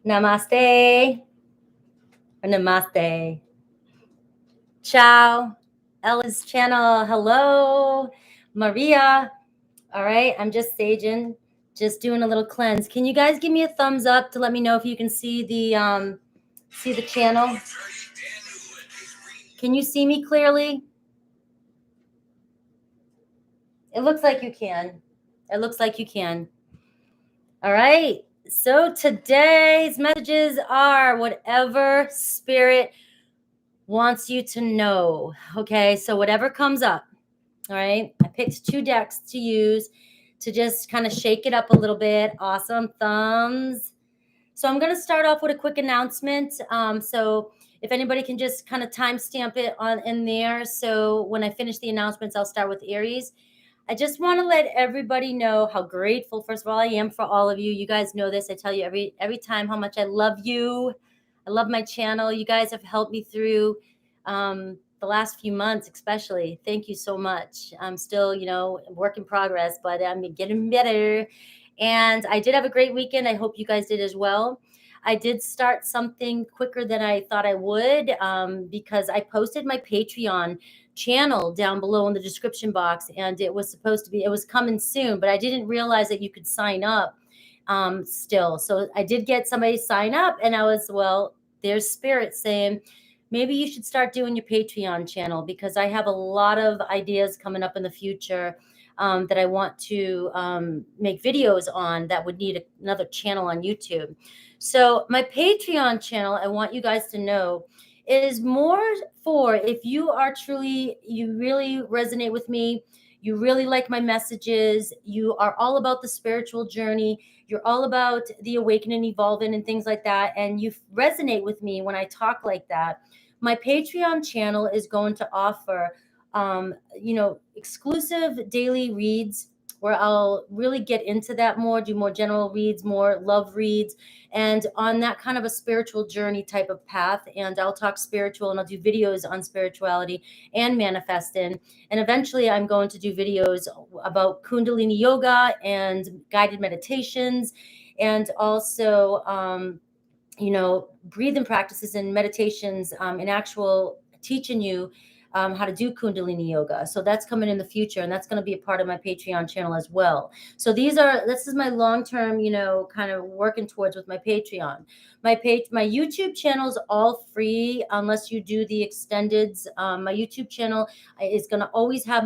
Namaste. Or namaste. Ciao. Ella's channel. Hello. Maria. All right. I'm just saging. Just doing a little cleanse. Can you guys give me a thumbs up to let me know if you can see the channel? Can you see me clearly? It looks like you can. It looks like you can. All right. So today's messages are whatever spirit wants you to know. Okay. So whatever comes up. All right. I picked 2 decks to use to just kind of shake it up a little bit. Awesome. Thumbs. So I'm going to start off with a quick announcement. So if anybody can just kind of timestamp it on in there. So when I finish the announcements, I'll start with Aries. I just want to let everybody know how grateful, first of all, I am for all of you. You guys know this. I tell you every time how much I love you. I love my channel. You guys have helped me through the last few months, especially. Thank you so much. I'm still, work in progress, but I'm getting better. And I did have a great weekend. I hope you guys did as well. I did start something quicker than I thought I would because I posted my Patreon channel down below in the description box, and it was coming soon, but I didn't realize that you could sign up still. So I did get somebody sign up, and I was, there's spirit saying, maybe you should start doing your Patreon channel, because I have a lot of ideas coming up in the future that I want to make videos on that would need another channel on YouTube. So my Patreon channel, I want you guys to know, is more for if you really resonate with me, you really like my messages, you are all about the spiritual journey, you're all about the awakening, evolving, and things like that, and you resonate with me when I talk like that, my Patreon channel is going to offer exclusive daily reads where I'll really get into that more, do more general reads, more love reads, and on that kind of a spiritual journey type of path. And I'll talk spiritual, and I'll do videos on spirituality and manifesting. And eventually I'm going to do videos about Kundalini yoga and guided meditations, and also, breathing practices and meditations, and actual teaching you how to do Kundalini yoga. So that's coming in the future, and that's going to be a part of my Patreon channel as well. So this is my long-term, kind of working towards with my Patreon. My YouTube channel is all free unless you do the extendeds. My YouTube channel is going to always have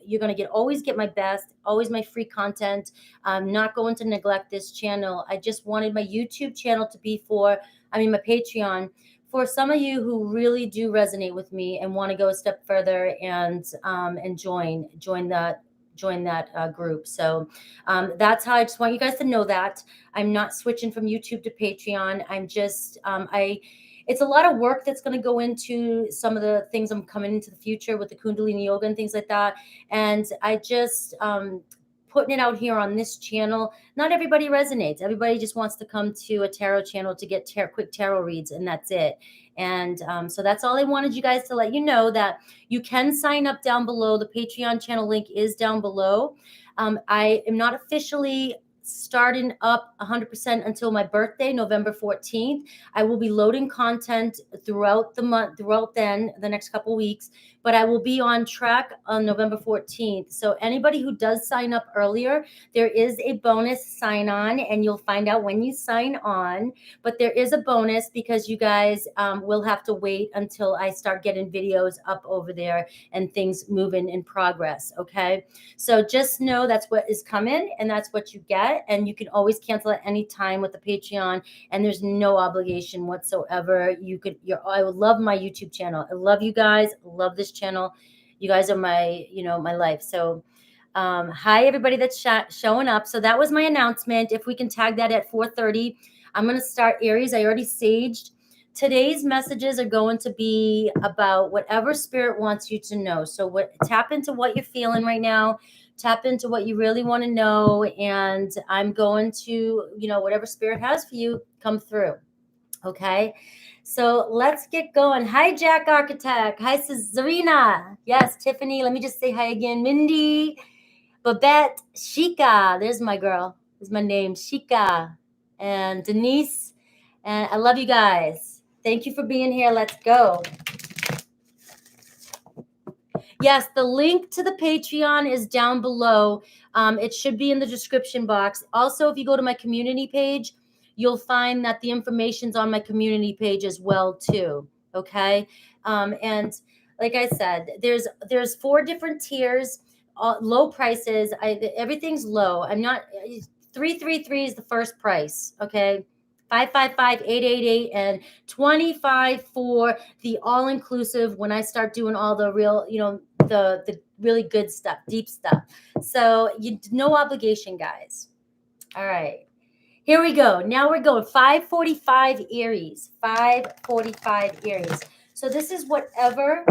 you're going to always get my best, always my free content. I'm not going to neglect this channel. I just wanted my YouTube channel to be my Patreon, for some of you who really do resonate with me and want to go a step further and join that group. So that's how I just want you guys to know that I'm not switching from YouTube to Patreon. I'm just it's a lot of work that's going to go into some of the things I'm coming into the future with the Kundalini yoga and things like that. And I just putting it out here on this channel. Not everybody resonates. Everybody just wants to come to a tarot channel to get quick tarot reads, and that's it. And so that's all I wanted you guys to let you know, that you can sign up down below. The Patreon channel link is down below. I am not officially starting up 100% until my birthday, November 14th. I will be loading content throughout the month, the next couple weeks, but I will be on track on November 14th. So anybody who does sign up earlier, there is a bonus sign on, and you'll find out when you sign on, but there is a bonus because you guys will have to wait until I start getting videos up over there and things moving in progress. Okay. So just know that's what is coming, and that's what you get. And you can always cancel at any time with the Patreon, and there's no obligation whatsoever. I would love my YouTube channel. I love you guys. I love this channel. You guys are my life. So hi everybody that's showing up. So that was my announcement. If we can tag that at 4:30, I'm going to start Aries. I already saged. Today's messages are going to be about whatever spirit wants you to know. So tap into what you're feeling right now. Tap into what you really want to know. And I'm going to, whatever spirit has for you, come through. Okay. So let's get going. Hi, Jack Architect. Hi, Zarina. Yes, Tiffany. Let me just say hi again. Mindy, Babette, Shika. There's my girl. There's my name, Shika. And Denise And I love you guys. Thank you for being here. Let's go. Yes, the link to the Patreon is down below. It should be in the description box. Also, if you go to my community page, you'll find that the information's on my community page as well too. Okay, and like I said, there's 4 different tiers, low prices. Everything's low. I'm not 333 is the first price. Okay. 555-888 and 25 for the all-inclusive when I start doing all the real, the really good stuff, deep stuff. So no obligation, guys. All right. Here we go. Now we're going 545 Aries. 545 Aries. So this is whatever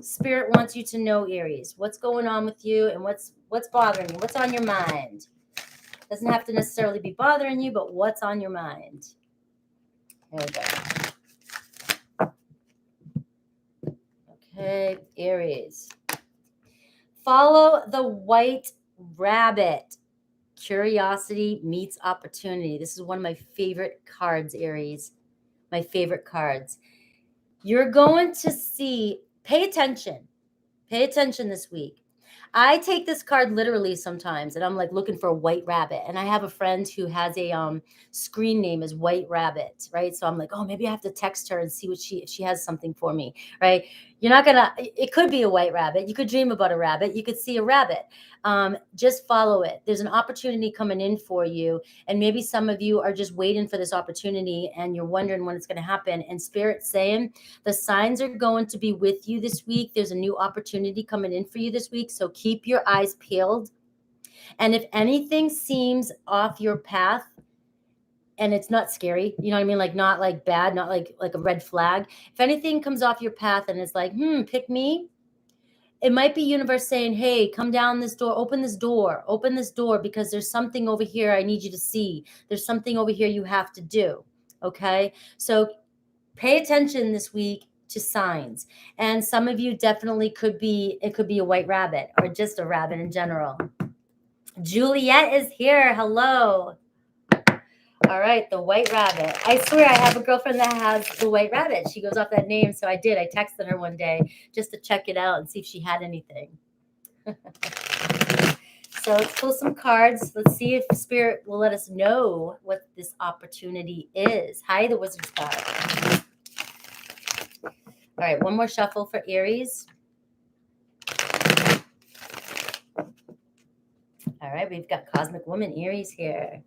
Spirit wants you to know, Aries. What's going on with you and what's bothering you? What's on your mind? Doesn't have to necessarily be bothering you, but what's on your mind? There we go. Okay, Aries. Follow the white rabbit. Curiosity meets opportunity. This is one of my favorite cards, Aries. My favorite cards. You're going to see, pay attention. Pay attention this week. I take this card literally sometimes, and I'm like looking for a white rabbit. And I have a friend who has a screen name as White Rabbit, right? So I'm like, oh, maybe I have to text her and see if she has something for me, right? You're not gonna. It could be a white rabbit. You could dream about a rabbit. You could see a rabbit. Just follow it. There's an opportunity coming in for you, and maybe some of you are just waiting for this opportunity, and you're wondering when it's going to happen. And Spirit's saying the signs are going to be with you this week. There's a new opportunity coming in for you this week. So keep your eyes peeled. And if anything seems off your path, and it's not scary, you know what I mean? Like not like bad, not like a red flag. If anything comes off your path and it's like, pick me, it might be universe saying, hey, come down this door, open this door, because there's something over here I need you to see. There's something over here you have to do. Okay. So pay attention this week to signs. And some of you definitely it could be a white rabbit or just a rabbit in general. Juliet is here. Hello. All right, the white rabbit. I swear I have a girlfriend that has the white rabbit. She goes off that name. So I did. I texted her one day just to check it out and see if she had anything. So let's pull some cards. Let's see if Spirit will let us know what this opportunity is. Hi, the Wizard's card. All right, one more shuffle for Aries. All right, we've got Cosmic Woman Aries here.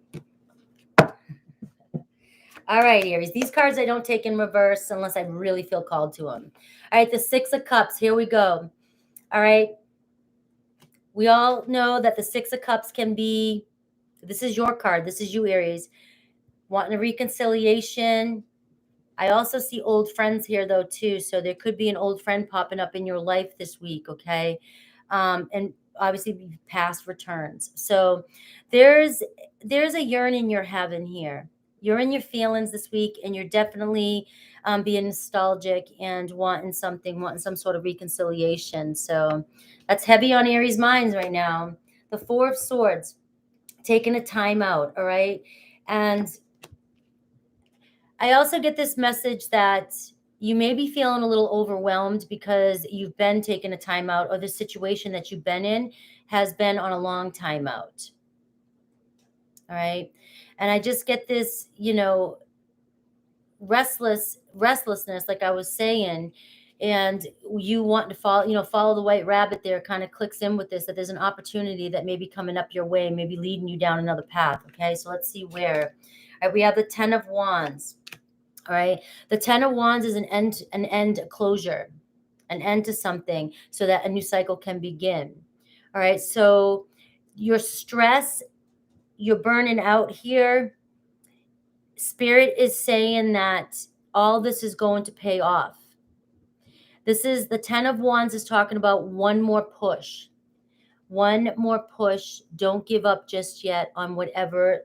All right, Aries. These cards I don't take in reverse unless I really feel called to them. All right, the 6 of Cups. Here we go. All right. We all know that the 6 of Cups can be, this is your card. This is you, Aries. Wanting a reconciliation. I also see old friends here, though, too. So there could be an old friend popping up in your life this week, okay? And obviously past returns. So there's a yearning you're having here. You're in your feelings this week, and you're definitely being nostalgic and wanting some sort of reconciliation. So that's heavy on Aries' minds right now. The 4 of Swords, taking a time out, all right? And I also get this message that you may be feeling a little overwhelmed because you've been taking a time out, or the situation that you've been in has been on a long time out. All right. And I just get this, restlessness, like I was saying, and you want to follow the white rabbit there kind of clicks in with this, that there's an opportunity that may be coming up your way, maybe leading you down another path. Okay. So let's see where. All right, we have the 10 of Wands. All right. The 10 of Wands is an end, a closure, an end to something so that a new cycle can begin. All right. So your stress, you're burning out here. Spirit is saying that all this is going to pay off. This is the 10 of Wands is talking about one more push. One more push. Don't give up just yet on whatever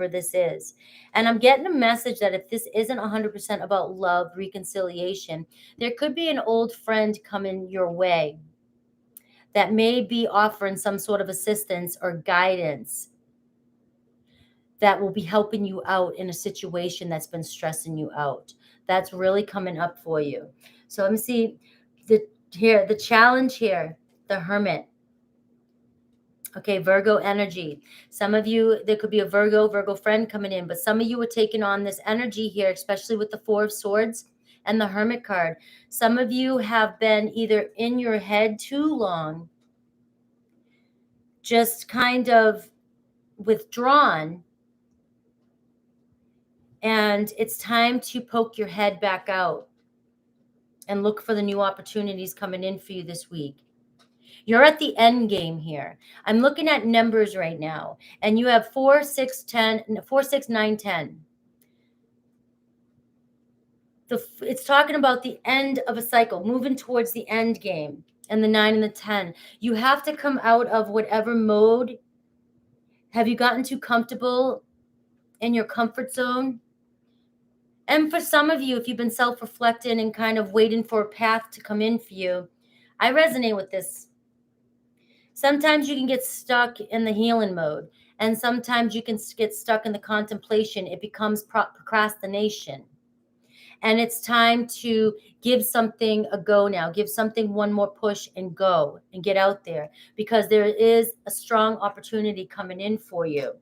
this is. And I'm getting a message that if this isn't 100% about love, reconciliation, there could be an old friend coming your way that may be offering some sort of assistance or guidance. that will be helping you out in a situation that's been stressing you out. That's really coming up for you. So let me see the challenge here, the Hermit. Okay, Virgo energy. Some of you, there could be a Virgo friend coming in, but some of you are taking on this energy here, especially with the Four of Swords and the Hermit card. Some of you have been either in your head too long, just kind of withdrawn, and it's time to poke your head back out and look for the new opportunities coming in for you this week. You're at the end game here. I'm looking at numbers right now, and you have 4, 6, 10, 4, 6, 9, 10. It's talking about the end of a cycle, moving towards the end game, and the 9 and the 10. You have to come out of whatever mode. Have you gotten too comfortable in your comfort zone? And for some of you, if you've been self-reflecting and kind of waiting for a path to come in for you, I resonate with this. Sometimes you can get stuck in the healing mode, and sometimes you can get stuck in the contemplation. It becomes procrastination. And it's time to give something a go now. Give something one more push and go and get out there, because there is a strong opportunity coming in for you.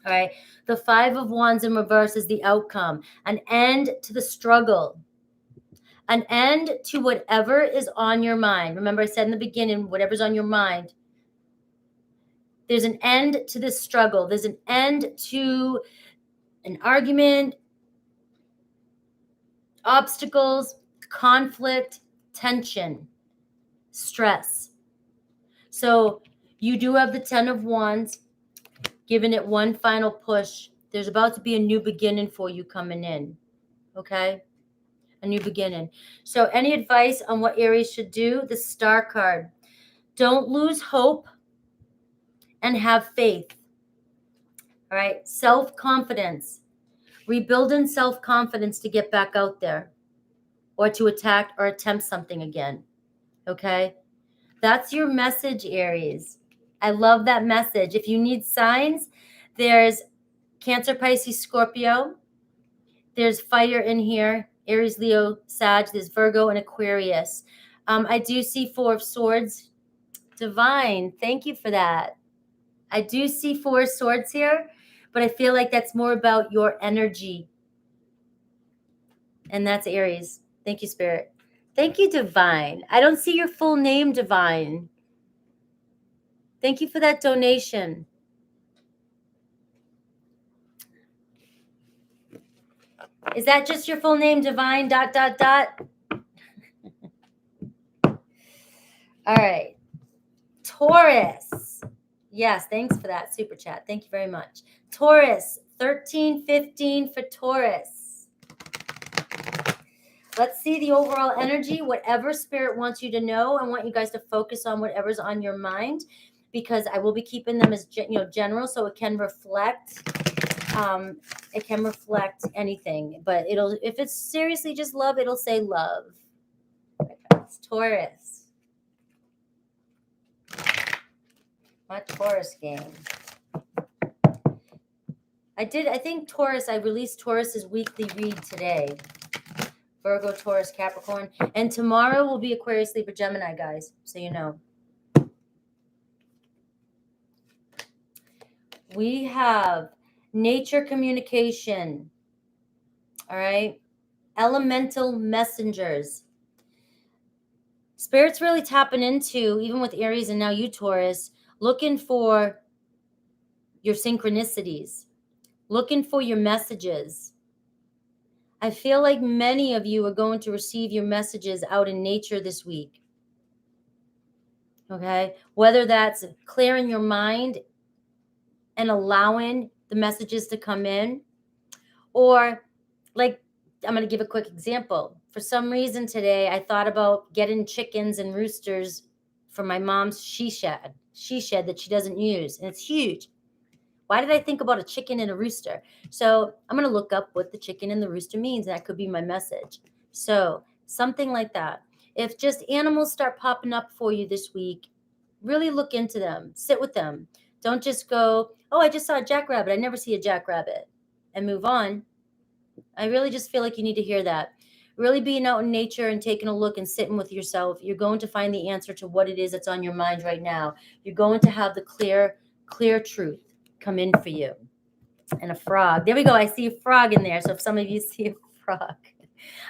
All right. The 5 of Wands in reverse is the outcome. An end to the struggle. An end to whatever is on your mind. Remember, I said in the beginning, whatever's on your mind. There's an end to this struggle. There's an end to an argument, obstacles, conflict, tension, stress. So you do have the 10 of Wands, giving it one final push. There's about to be a new beginning for you coming in. Okay? A new beginning. So any advice on what Aries should do? The Star card. Don't lose hope and have faith. All right? Self-confidence. Rebuilding self-confidence to get back out there, or to attack or attempt something again. Okay? That's your message, Aries. I love that message. If you need signs, there's Cancer, Pisces, Scorpio. There's fire in here. Aries, Leo, Sag. There's Virgo and Aquarius. I do see 4 of Swords. Divine. Thank you for that. I do see 4 of Swords here, but I feel like that's more about your energy. And that's Aries. Thank you, Spirit. Thank you, Divine. I don't see your full name, Divine. Thank you for that donation. Is that just your full name, Divine, ... All right. Taurus. Yes, thanks for that super chat. Thank you very much. Taurus, 1315 for Taurus. Let's see the overall energy, whatever Spirit wants you to know. I want you guys to focus on whatever's on your mind, because I will be keeping them as general, so it can reflect. It can reflect anything, but if it's seriously just love, it'll say love. It's Taurus. My Taurus game. I think Taurus, I released Taurus's weekly read today. Virgo, Taurus, Capricorn. And tomorrow will be Aquarius, Libra, Gemini, guys, so you know. We have nature communication. All right. Elemental messengers. Spirit's really tapping into, even with Aries and now you, Taurus, looking for your synchronicities, looking for your messages. I feel like many of you are going to receive your messages out in nature this week. Okay? Whether that's clearing your mind and allowing the messages to come in, or like, I'm going to give a quick example. For some reason today, I thought about getting chickens and roosters for my mom's she shed that she doesn't use, and it's huge. Why did I think about a chicken and a rooster? So I'm going to look up what the chicken and the rooster means. That could be my message. So something like that. If just animals start popping up for you this week, really look into them. Sit with them. Don't just go, oh, I just saw a jackrabbit. I never see a jackrabbit, and move on. I really just feel like you need to hear that. Really being out in nature and taking a look and sitting with yourself, you're going to find the answer to what it is that's on your mind right now. You're going to have the clear truth come in for you. And a frog. There we go. I see a frog in there. So if some of you see a frog,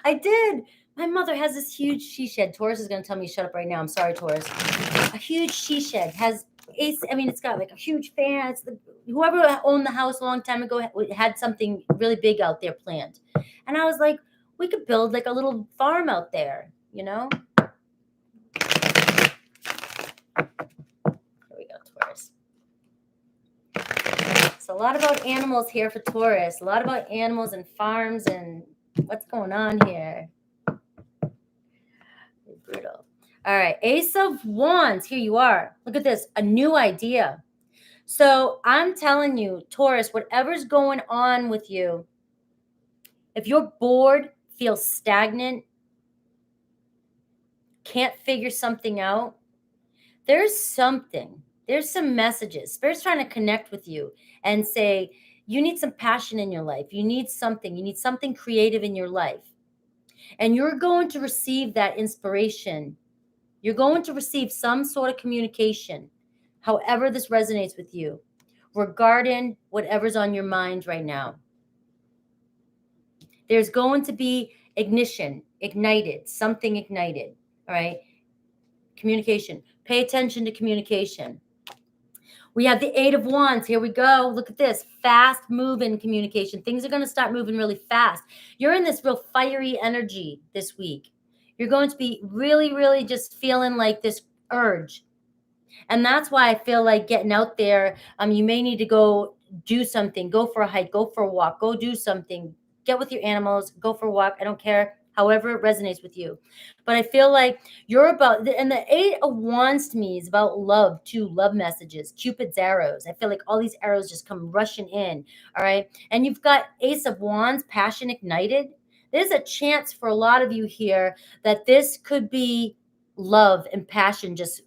I did. My mother has this huge she shed. Taurus is going to tell me to shut up right now. I'm sorry, Taurus. A huge she shed has it's got like a huge fan. It's whoever owned the house a long time ago had something really big out there planned. And I was like, we could build like a little farm out there, you know? Here we go, Taurus. It's a lot about animals here for Taurus. A lot about animals and farms and what's going on here. Brutal. All right. Ace of Wands. Here you are. Look at this. A new idea. So I'm telling you, Taurus, whatever's going on with you, if you're bored, feel stagnant, can't figure something out, there's something. There's some messages. Spirit's trying to connect with you and say, you need some passion in your life. You need something. You need something creative in your life. And you're going to receive that inspiration. You're going to receive some sort of communication, however this resonates with you, regarding whatever's on your mind right now. There's going to be ignition, ignited, something ignited, all right? Communication. Pay attention to communication. We have the Eight of Wands. Here we go. Look at this. Fast moving communication. Things are going to start moving really fast. You're in this real fiery energy this week. You're going to be really, really just feeling like this urge. And that's why I feel like getting out there, you may need to go do something, go for a hike, go for a walk, go do something, get with your animals, go for a walk. I don't care. However it resonates with you. But I feel like you're about, and the Eight of Wands to me is about love too, love messages, Cupid's arrows. I feel like all these arrows just come rushing in, all right? And you've got Ace of Wands, passion ignited. There's a chance for a lot of you here that this could be love and passion just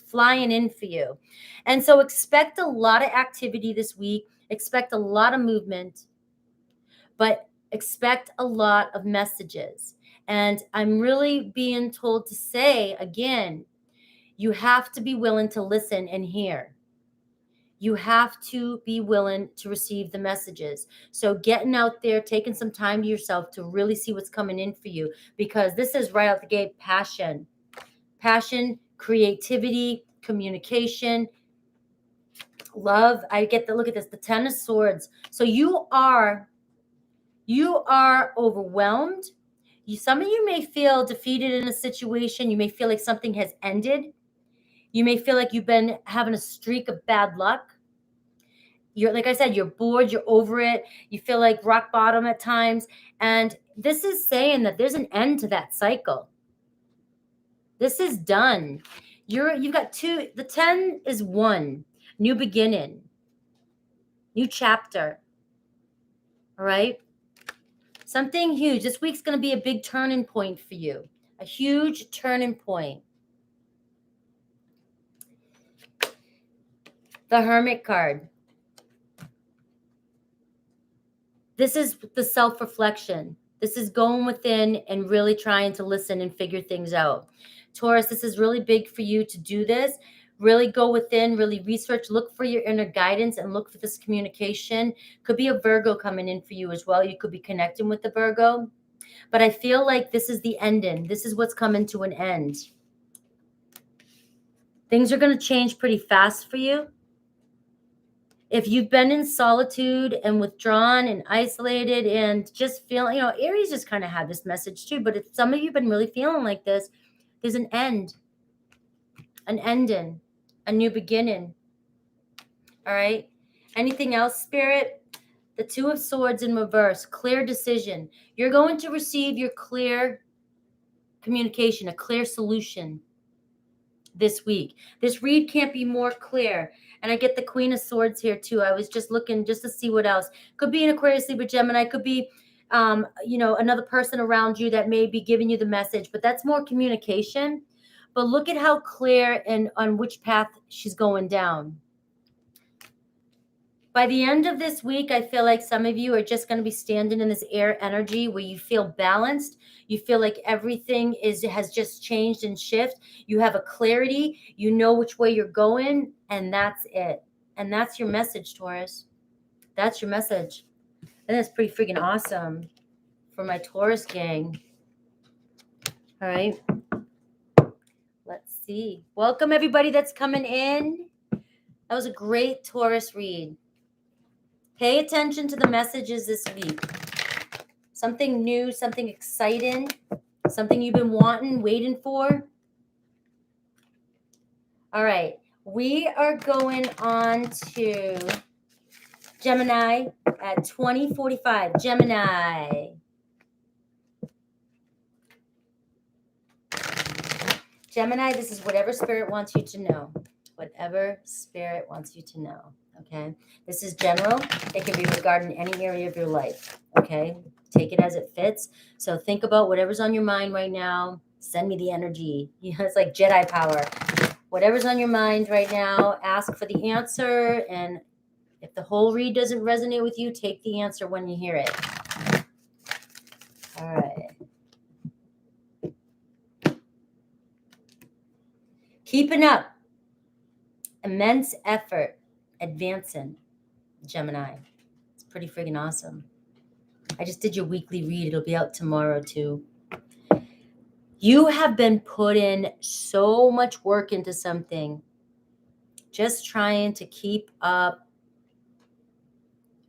flying in for you. And so expect a lot of activity this week, expect a lot of movement, but expect a lot of messages. And I'm really being told to say, again, you have to be willing to listen and hear. You have to be willing to receive the messages. So getting out there, taking some time to yourself to really see what's coming in for you, because this is right out the gate, passion, creativity, communication, love. I get the look at this, the Ten of Swords. So you are overwhelmed. Some of you may feel defeated in a situation. You may feel like something has ended. You may feel like you've been having a streak of bad luck. You're, like I said, you're bored, you're over it. You feel like rock bottom at times. And this is saying that there's an end to that cycle. This is done. You've got two. The 10 is one. New beginning. New chapter. All right? Something huge. This week's going to be a big turning point for you. A huge turning point. The Hermit card. This is the self-reflection. This is going within and really trying to listen and figure things out. Taurus, this is really big for you to do this. Really go within, really research, look for your inner guidance and look for this communication. Could be a Virgo coming in for you as well. You could be connecting with the Virgo. But I feel like this is the ending. This is what's coming to an end. Things are going to change pretty fast for you. If you've been in solitude and withdrawn and isolated and just feeling, Aries just kind of had this message too. But if some of you have been really feeling like this, there's an end, an ending, a new beginning. All right. Anything else, Spirit? The Two of Swords in reverse, clear decision. You're going to receive your clear communication, a clear solution this week. This read can't be more clear. And I get the Queen of Swords here too. I was just looking just to see what else. Could be an Aquarius, Libra, Gemini. Could be, another person around you that may be giving you the message. But that's more communication. But look at how clear and on which path she's going down. By the end of this week, I feel like some of you are just going to be standing in this air energy where you feel balanced. You feel like everything has just changed and shift. You have a clarity. You know which way you're going, and that's it. And that's your message, Taurus. That's your message. And that's pretty freaking awesome for my Taurus gang. All right. Let's see. Welcome, everybody that's coming in. That was a great Taurus read. Pay attention to the messages this week. Something new, something exciting, something you've been wanting, waiting for. All right. We are going on to Gemini at 2045. Gemini. Gemini, this is whatever spirit wants you to know. Whatever spirit wants you to know. Okay. This is general. It can be regarding any area of your life. Okay. Take it as it fits. So think about whatever's on your mind right now. Send me the energy. You know, it's like Jedi power. Whatever's on your mind right now, ask for the answer. And if the whole read doesn't resonate with you, take the answer when you hear it. All right. Keeping up. Immense effort. Advancing. Gemini. It's pretty friggin' awesome. I just did your weekly read. It'll be out tomorrow too. You have been putting so much work into something. Just trying to keep up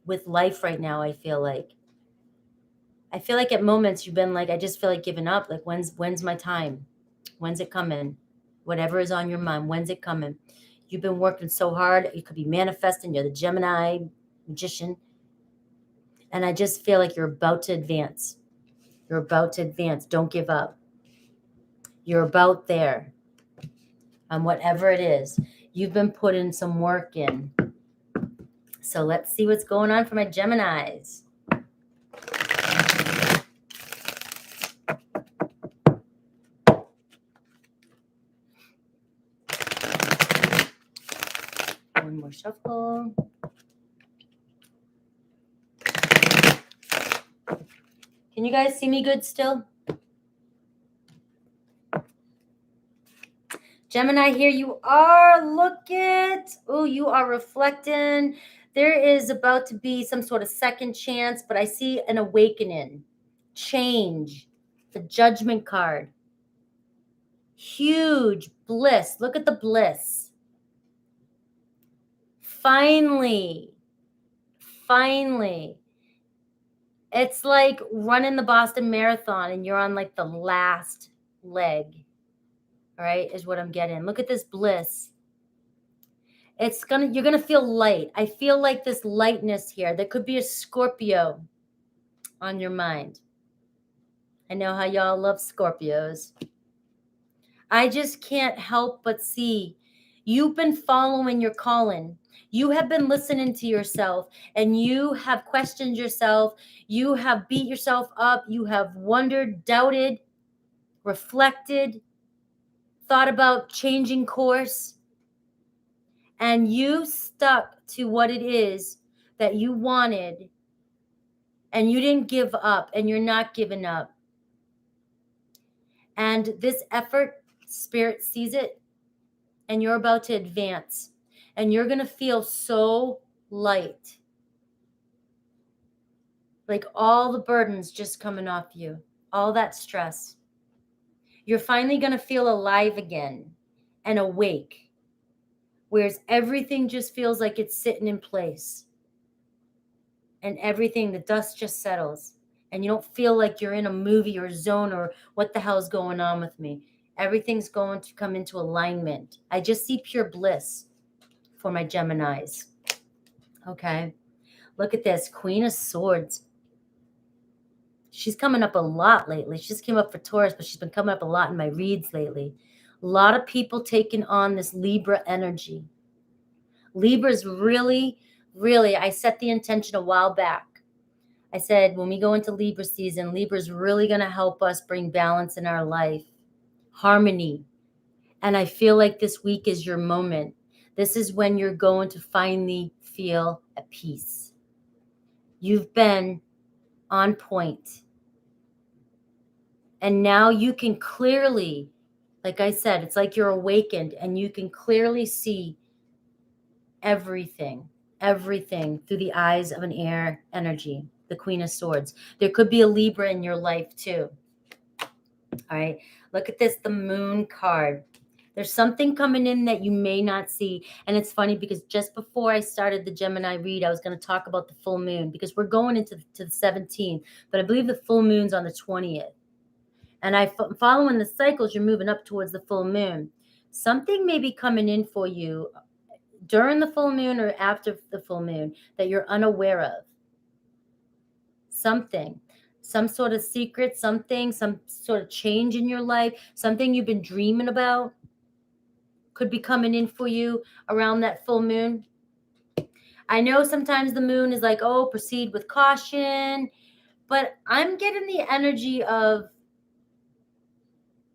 with life right now, I feel like. I feel like at moments you've been like, I just feel like giving up. Like, when's my time? When's it coming? Whatever is on your mind, when's it coming? You've been working so hard. You could be manifesting. You're the Gemini magician. And I just feel like you're about to advance. You're about to advance. Don't give up. You're about there. On whatever it is. You've been putting some work in. So let's see what's going on for my Geminis. One more shuffle. Can you guys see me good still? Gemini, here you are. Look it. Oh, you are reflecting. There is about to be some sort of second chance, but I see an awakening, change, the Judgment card. Huge bliss. Look at the bliss. Finally. It's like running the Boston Marathon and you're on like the last leg. All right, is what I'm getting. Look at this bliss. You're gonna feel light. I feel like this lightness here. There could be a Scorpio on your mind. I know how y'all love Scorpios. I just can't help but see you've been following your calling. You have been listening to yourself and you have questioned yourself. You have beat yourself up. You have wondered, doubted, reflected, thought about changing course. And you stuck to what it is that you wanted. And you didn't give up and you're not giving up. And this effort, Spirit sees it. And you're about to advance. And you're going to feel so light. Like all the burdens just coming off you. All that stress. You're finally going to feel alive again and awake. Whereas everything just feels like it's sitting in place. And everything, the dust just settles. And you don't feel like you're in a movie or zone or what the hell's going on with me. Everything's going to come into alignment. I just see pure bliss for my Geminis. Okay. Look at this. Queen of Swords. She's coming up a lot lately. She just came up for Taurus, but she's been coming up a lot in my reads lately. A lot of people taking on this Libra energy. Libra's really, I set the intention a while back. I said, when we go into Libra season, Libra's really going to help us bring balance in our life, harmony. And I feel like this week is your moment. This is when you're going to finally feel at peace. You've been on point. And now you can clearly, like I said, it's like you're awakened and you can clearly see everything through the eyes of an air energy, the Queen of Swords. There could be a Libra in your life too. All right, look at this, the Moon card. There's something coming in that you may not see. And it's funny because just before I started the Gemini read, I was going to talk about the full moon because we're going into the 17th, but I believe the full moon's on the 20th. And following the cycles, you're moving up towards the full moon. Something may be coming in for you during the full moon or after the full moon that you're unaware of. Something, some sort of secret, some sort of change in your life, something you've been dreaming about could be coming in for you around that full moon. I know sometimes the moon is like, oh, proceed with caution, but I'm getting the energy of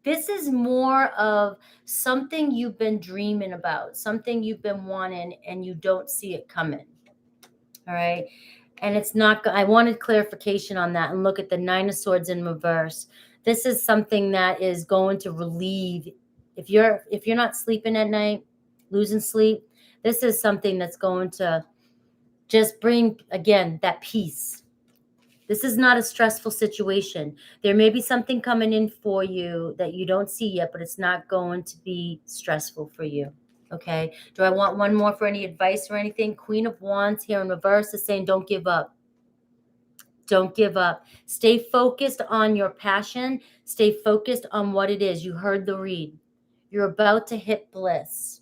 this is more of something you've been dreaming about, something you've been wanting, and you don't see it coming. All right. And it's not, I wanted clarification on that. And look at the Nine of Swords in reverse. This is something that is going to relieve. If you're not sleeping at night, losing sleep, this is something that's going to just bring, again, that peace. This is not a stressful situation. There may be something coming in for you that you don't see yet, but it's not going to be stressful for you. Okay. Do I want one more for any advice or anything? Queen of Wands here in reverse is saying, don't give up. Don't give up. Stay focused on your passion. Stay focused on what it is. You heard the read. You're about to hit bliss.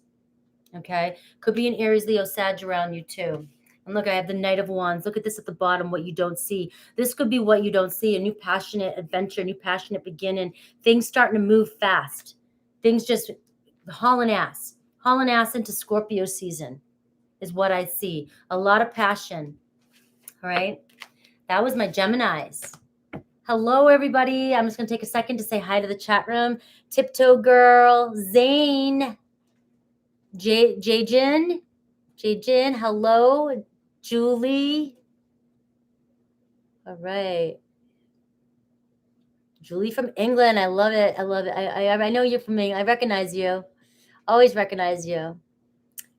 Okay. Could be an Aries, Leo, Sag around you too. And look, I have the Knight of Wands. Look at this at the bottom, what you don't see. This could be what you don't see, a new passionate adventure, a new passionate beginning, things starting to move fast. Things just hauling ass into Scorpio season is what I see. A lot of passion. All right. That was my Geminis. Hello, everybody. I'm just going to take a second to say hi to the chat room. Tiptoe Girl, Zane, Jajin, hello. Julie. All right. Julie from England. I love it. I know you're from England. I recognize you. Always recognize you. All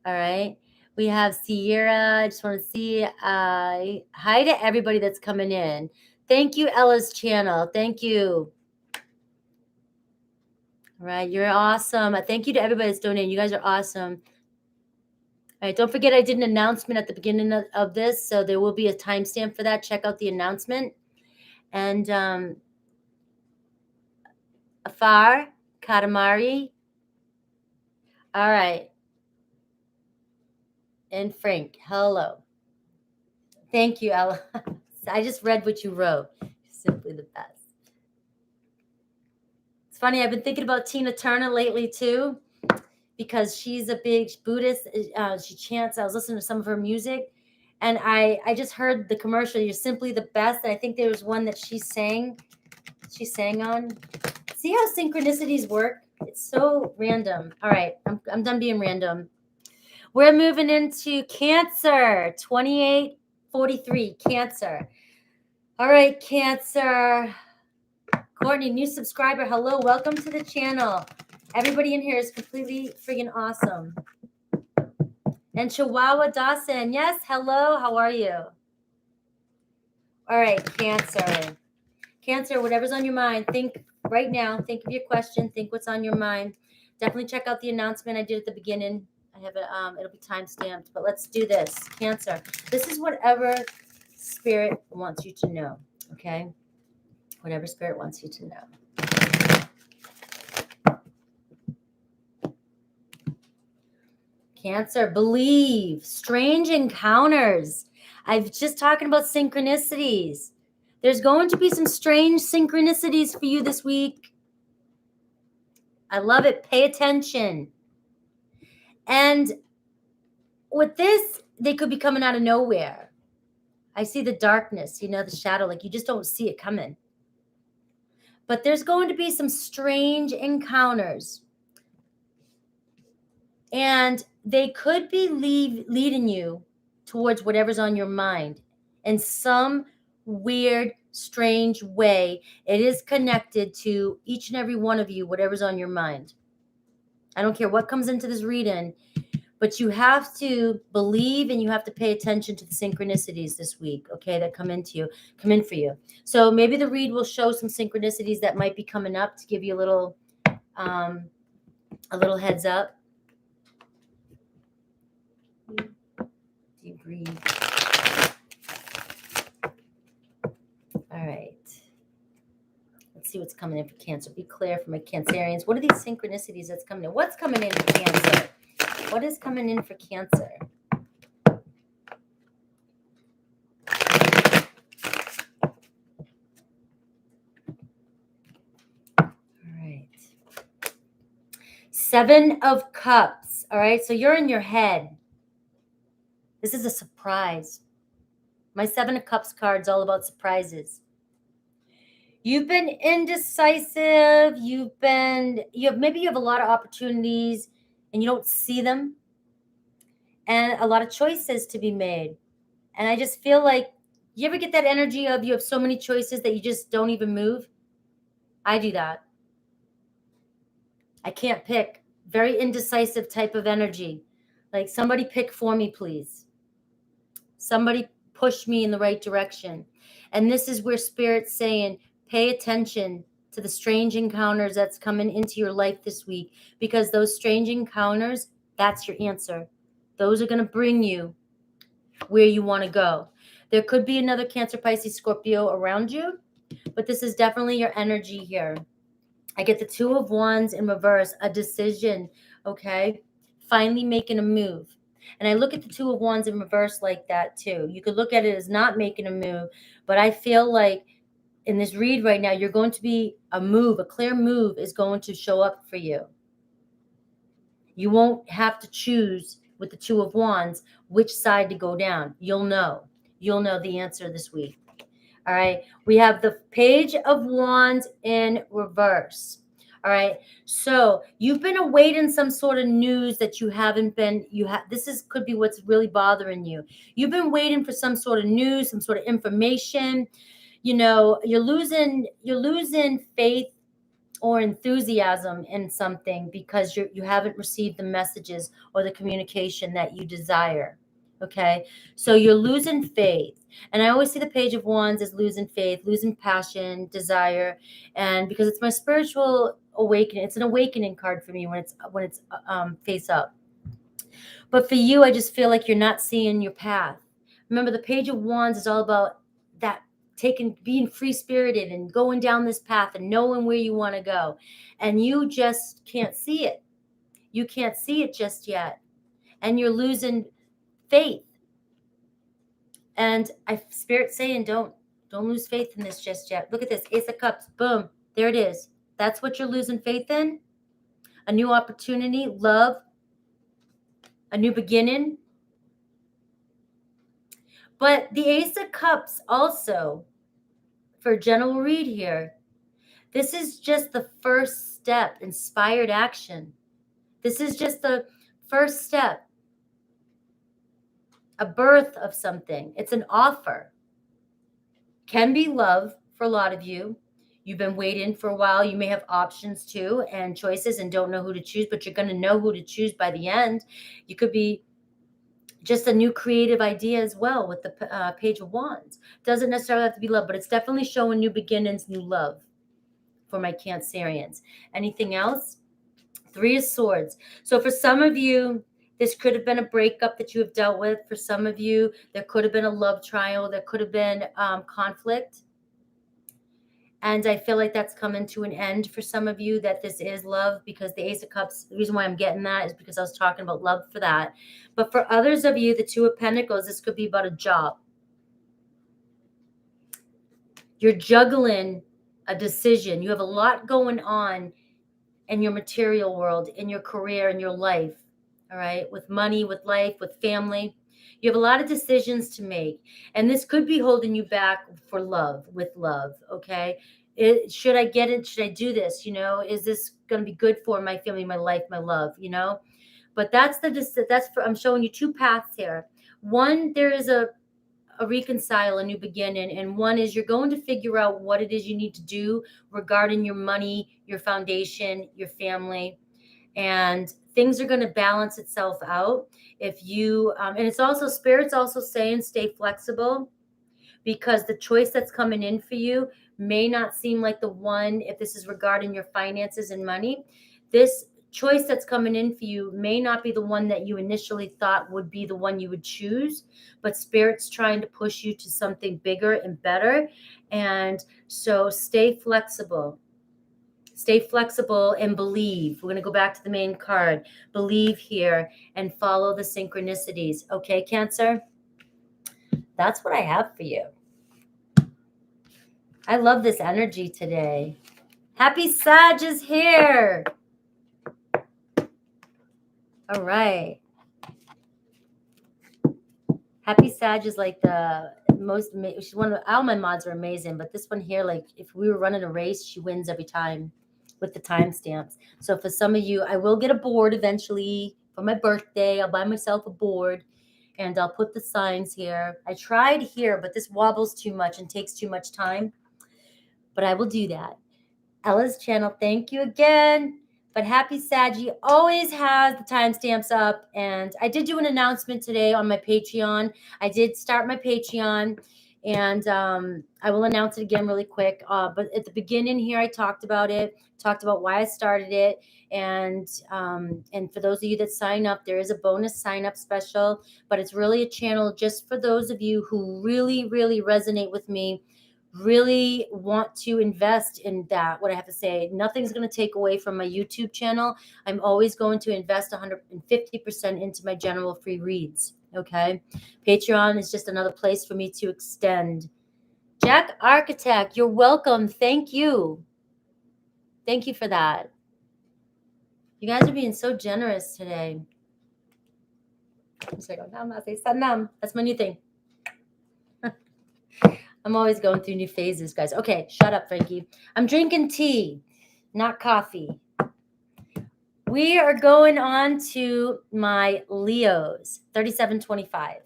right. We have Sierra. I just want to see. Hi to everybody that's coming in. Thank you, Ella's channel. Thank you. All right. You're awesome. Thank you to everybody that's donating. You guys are awesome. All right, don't forget I did an announcement at the beginning of this, so there will be a timestamp for that. Check out the announcement. And Afar, Katamari. All right. And Frank, hello. Thank you, Ella. I just read what you wrote. You're simply the best. It's funny, I've been thinking about Tina Turner lately, too, because she's a big Buddhist. She chants. I was listening to some of her music, and I just heard the commercial, You're Simply the Best, and I think there was one that she sang on. See how synchronicities work? It's so random. All right, I'm done being random. We're moving into Cancer, 2843, Cancer. All right, Cancer. Courtney, new subscriber. Hello, welcome to the channel. Everybody in here is completely freaking awesome. And Chihuahua Dawson, yes, hello, how are you? All right, Cancer. Cancer, whatever's on your mind, think right now. Think of your question. Think what's on your mind. Definitely check out the announcement I did at the beginning. I have it. It'll be time-stamped, but let's do this. Cancer. This is whatever Spirit wants you to know, okay? Whatever Spirit wants you to know. Cancer, believe. Strange encounters. I've just talking about synchronicities. There's going to be some strange synchronicities for you this week. I love it. Pay attention. And with this, they could be coming out of nowhere. I see the darkness, the shadow, like you just don't see it coming. But there's going to be some strange encounters. And they could be leading you towards whatever's on your mind. In some weird, strange way, it is connected to each and every one of you, whatever's on your mind. I don't care what comes into this reading, but you have to believe and you have to pay attention to the synchronicities this week, okay, that come in for you. So maybe the read will show some synchronicities that might be coming up to give you a little heads up. Deep breathe. All right. Let's see what's coming in for Cancer. Be clear for my Cancerians. What are these synchronicities that's coming in? What's coming in for Cancer? What is coming in for Cancer? All right. 7 of Cups. All right. So you're in your head. This is a surprise. My 7 of Cups card's all about surprises. You've been indecisive. Maybe you have a lot of opportunities and you don't see them, and a lot of choices to be made. And I just feel like, you ever get that energy of you have so many choices that you just don't even move? I do that. I can't pick. Very indecisive type of energy. Like, somebody pick for me, please. Somebody push me in the right direction. And this is where Spirit's saying, pay attention to the strange encounters that's coming into your life this week, because those strange encounters, that's your answer. Those are going to bring you where you want to go. There could be another Cancer, Pisces, Scorpio around you, but this is definitely your energy here. I get the 2 of Wands in reverse, a decision, okay? Finally making a move. And I look at the 2 of Wands in reverse like that too. You could look at it as not making a move, but I feel like in this read right now, you're going to be a clear move is going to show up for you. You won't have to choose with the 2 of Wands which side to go down. You'll know the answer this week. All right. We have the Page of Wands in reverse. All right. So you've been awaiting some sort of news that you haven't been, could be what's really bothering you. You've been waiting for some sort of news, some sort of information. You know, you're losing faith or enthusiasm in something because you haven't received the messages or the communication that you desire. Okay. So you're losing faith. And I always see the Page of Wands as losing faith, losing passion, desire. And because it's my spiritual awakening, it's an awakening card for me when it's face up. But for you, I just feel like you're not seeing your path. Remember, the Page of Wands is all about that, being free-spirited and going down this path and knowing where you want to go. And you just can't see it. You can't see it just yet. And you're losing faith. And Spirit's saying, don't lose faith in this just yet. Look at this, Ace of Cups, boom, there it is. That's what you're losing faith in. A new opportunity, love, a new beginning. But the Ace of Cups also, for a general read here, this is just the first step, inspired action. This is just the first step, a birth of something. It's an offer. Can be love for a lot of you. You've been waiting for a while. You may have options too and choices and don't know who to choose, but you're going to know who to choose by the end. You could be just a new creative idea as well with the Page of Wands. Doesn't necessarily have to be love, but it's definitely showing new beginnings, new love for my Cancerians. Anything else? 3 of Swords. So for some of you, this could have been a breakup that you have dealt with. For some of you, there could have been a love trial. There could have been conflict. And I feel like that's coming to an end for some of you, that this is love, because the Ace of Cups, the reason why I'm getting that is because I was talking about love for that. But for others of you, the 2 of Pentacles, this could be about a job. You're juggling a decision. You have a lot going on in your material world, in your career, in your life. All right. With money, with life, with family. You have a lot of decisions to make. And this could be holding you back for love, with love. Okay. Should I get it? Should I do this? You know, is this going to be good for my family, my life, my love, you know? But I'm showing you 2 paths here. One, there is a reconcile, a new beginning, and one is you're going to figure out what it is you need to do regarding your money, your foundation, your family, and things are going to balance itself out if you and it's also, spirit's also saying stay flexible, because the choice that's coming in for you may not seem like the one. If this is regarding your finances and money, this choice that's coming in for you may not be the one that you initially thought would be the one you would choose, but spirit's trying to push you to something bigger and better. And so stay flexible. Stay flexible and believe. We're going to go back to the main card. Believe here and follow the synchronicities. Okay, Cancer? That's what I have for you. I love this energy today. Happy Sag is here. All right. Happy Sag is like the most, she's one of, all my mods are amazing, but this one here, like if we were running a race, she wins every time with the timestamps. So for some of you, I will get a board eventually for my birthday. I'll buy myself a board and I'll put the signs here. I tried here, but this wobbles too much and takes too much time, but I will do that. Ella's channel, thank you again. But happy Saggy always has the timestamps up. And I did do an announcement today on my Patreon. I did start my Patreon, and I will announce it again really quick. But at the beginning here, I talked about it, talked about why I started it. And for those of you that sign up, there is a bonus sign up special, but it's really a channel just for those of you who really, really resonate with me, really want to invest in that. What I have to say, nothing's going to take away from my YouTube channel. I'm always going to invest 150% into my general free reads. Okay. Patreon is just another place for me to extend. Jack Architect, you're welcome. Thank you. Thank you for that. You guys are being so generous today. That's my new thing. I'm always going through new phases, guys. Okay, shut up, Frankie. I'm drinking tea, not coffee. We are going on to my Leos, 3725.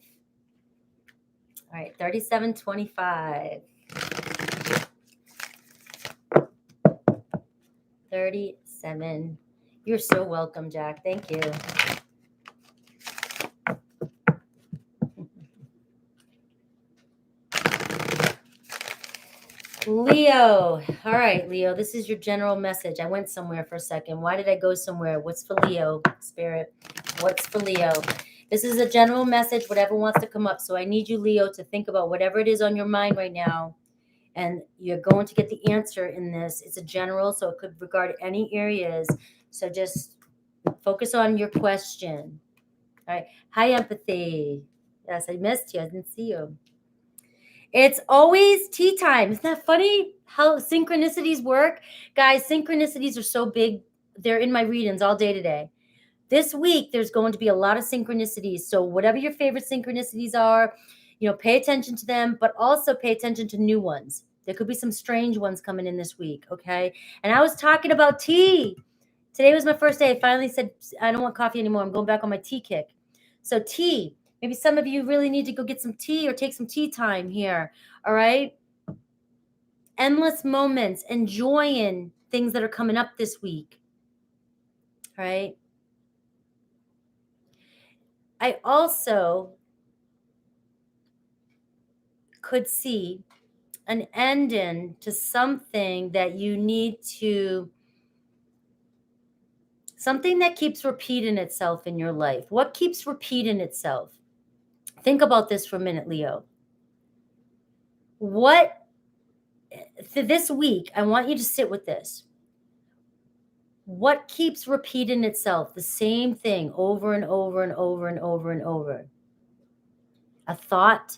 All right, 3725. 37. You're so welcome, Jack. Thank you. Leo. All right, Leo, this is your general message. I went somewhere for a second. Why did I go somewhere? What's for Leo, Spirit? What's for Leo? This is a general message, whatever wants to come up. So I need you, Leo, to think about whatever it is on your mind right now. And you're going to get the answer in this. It's a general, so it could regard any areas. So just focus on your question. All right. Hi, empathy. Yes, I missed you. I didn't see you. It's always tea time. Isn't that funny how synchronicities work? Guys, synchronicities are so big. They're in my readings all day today. This week, there's going to be a lot of synchronicities. So whatever your favorite synchronicities are, pay attention to them, but also pay attention to new ones. There could be some strange ones coming in this week, okay? And I was talking about tea. Today was my first day. I finally said, I don't want coffee anymore. I'm going back on my tea kick. So tea. Maybe some of you really need to go get some tea or take some tea time here, all right? Endless moments, enjoying things that are coming up this week, all right? I also could see an ending to something that you need to, something that keeps repeating itself in your life. What keeps repeating itself? Think about this for a minute, Leo. What, for this week, I want you to sit with this. What keeps repeating itself? The same thing over and over and over and over and over. A thought,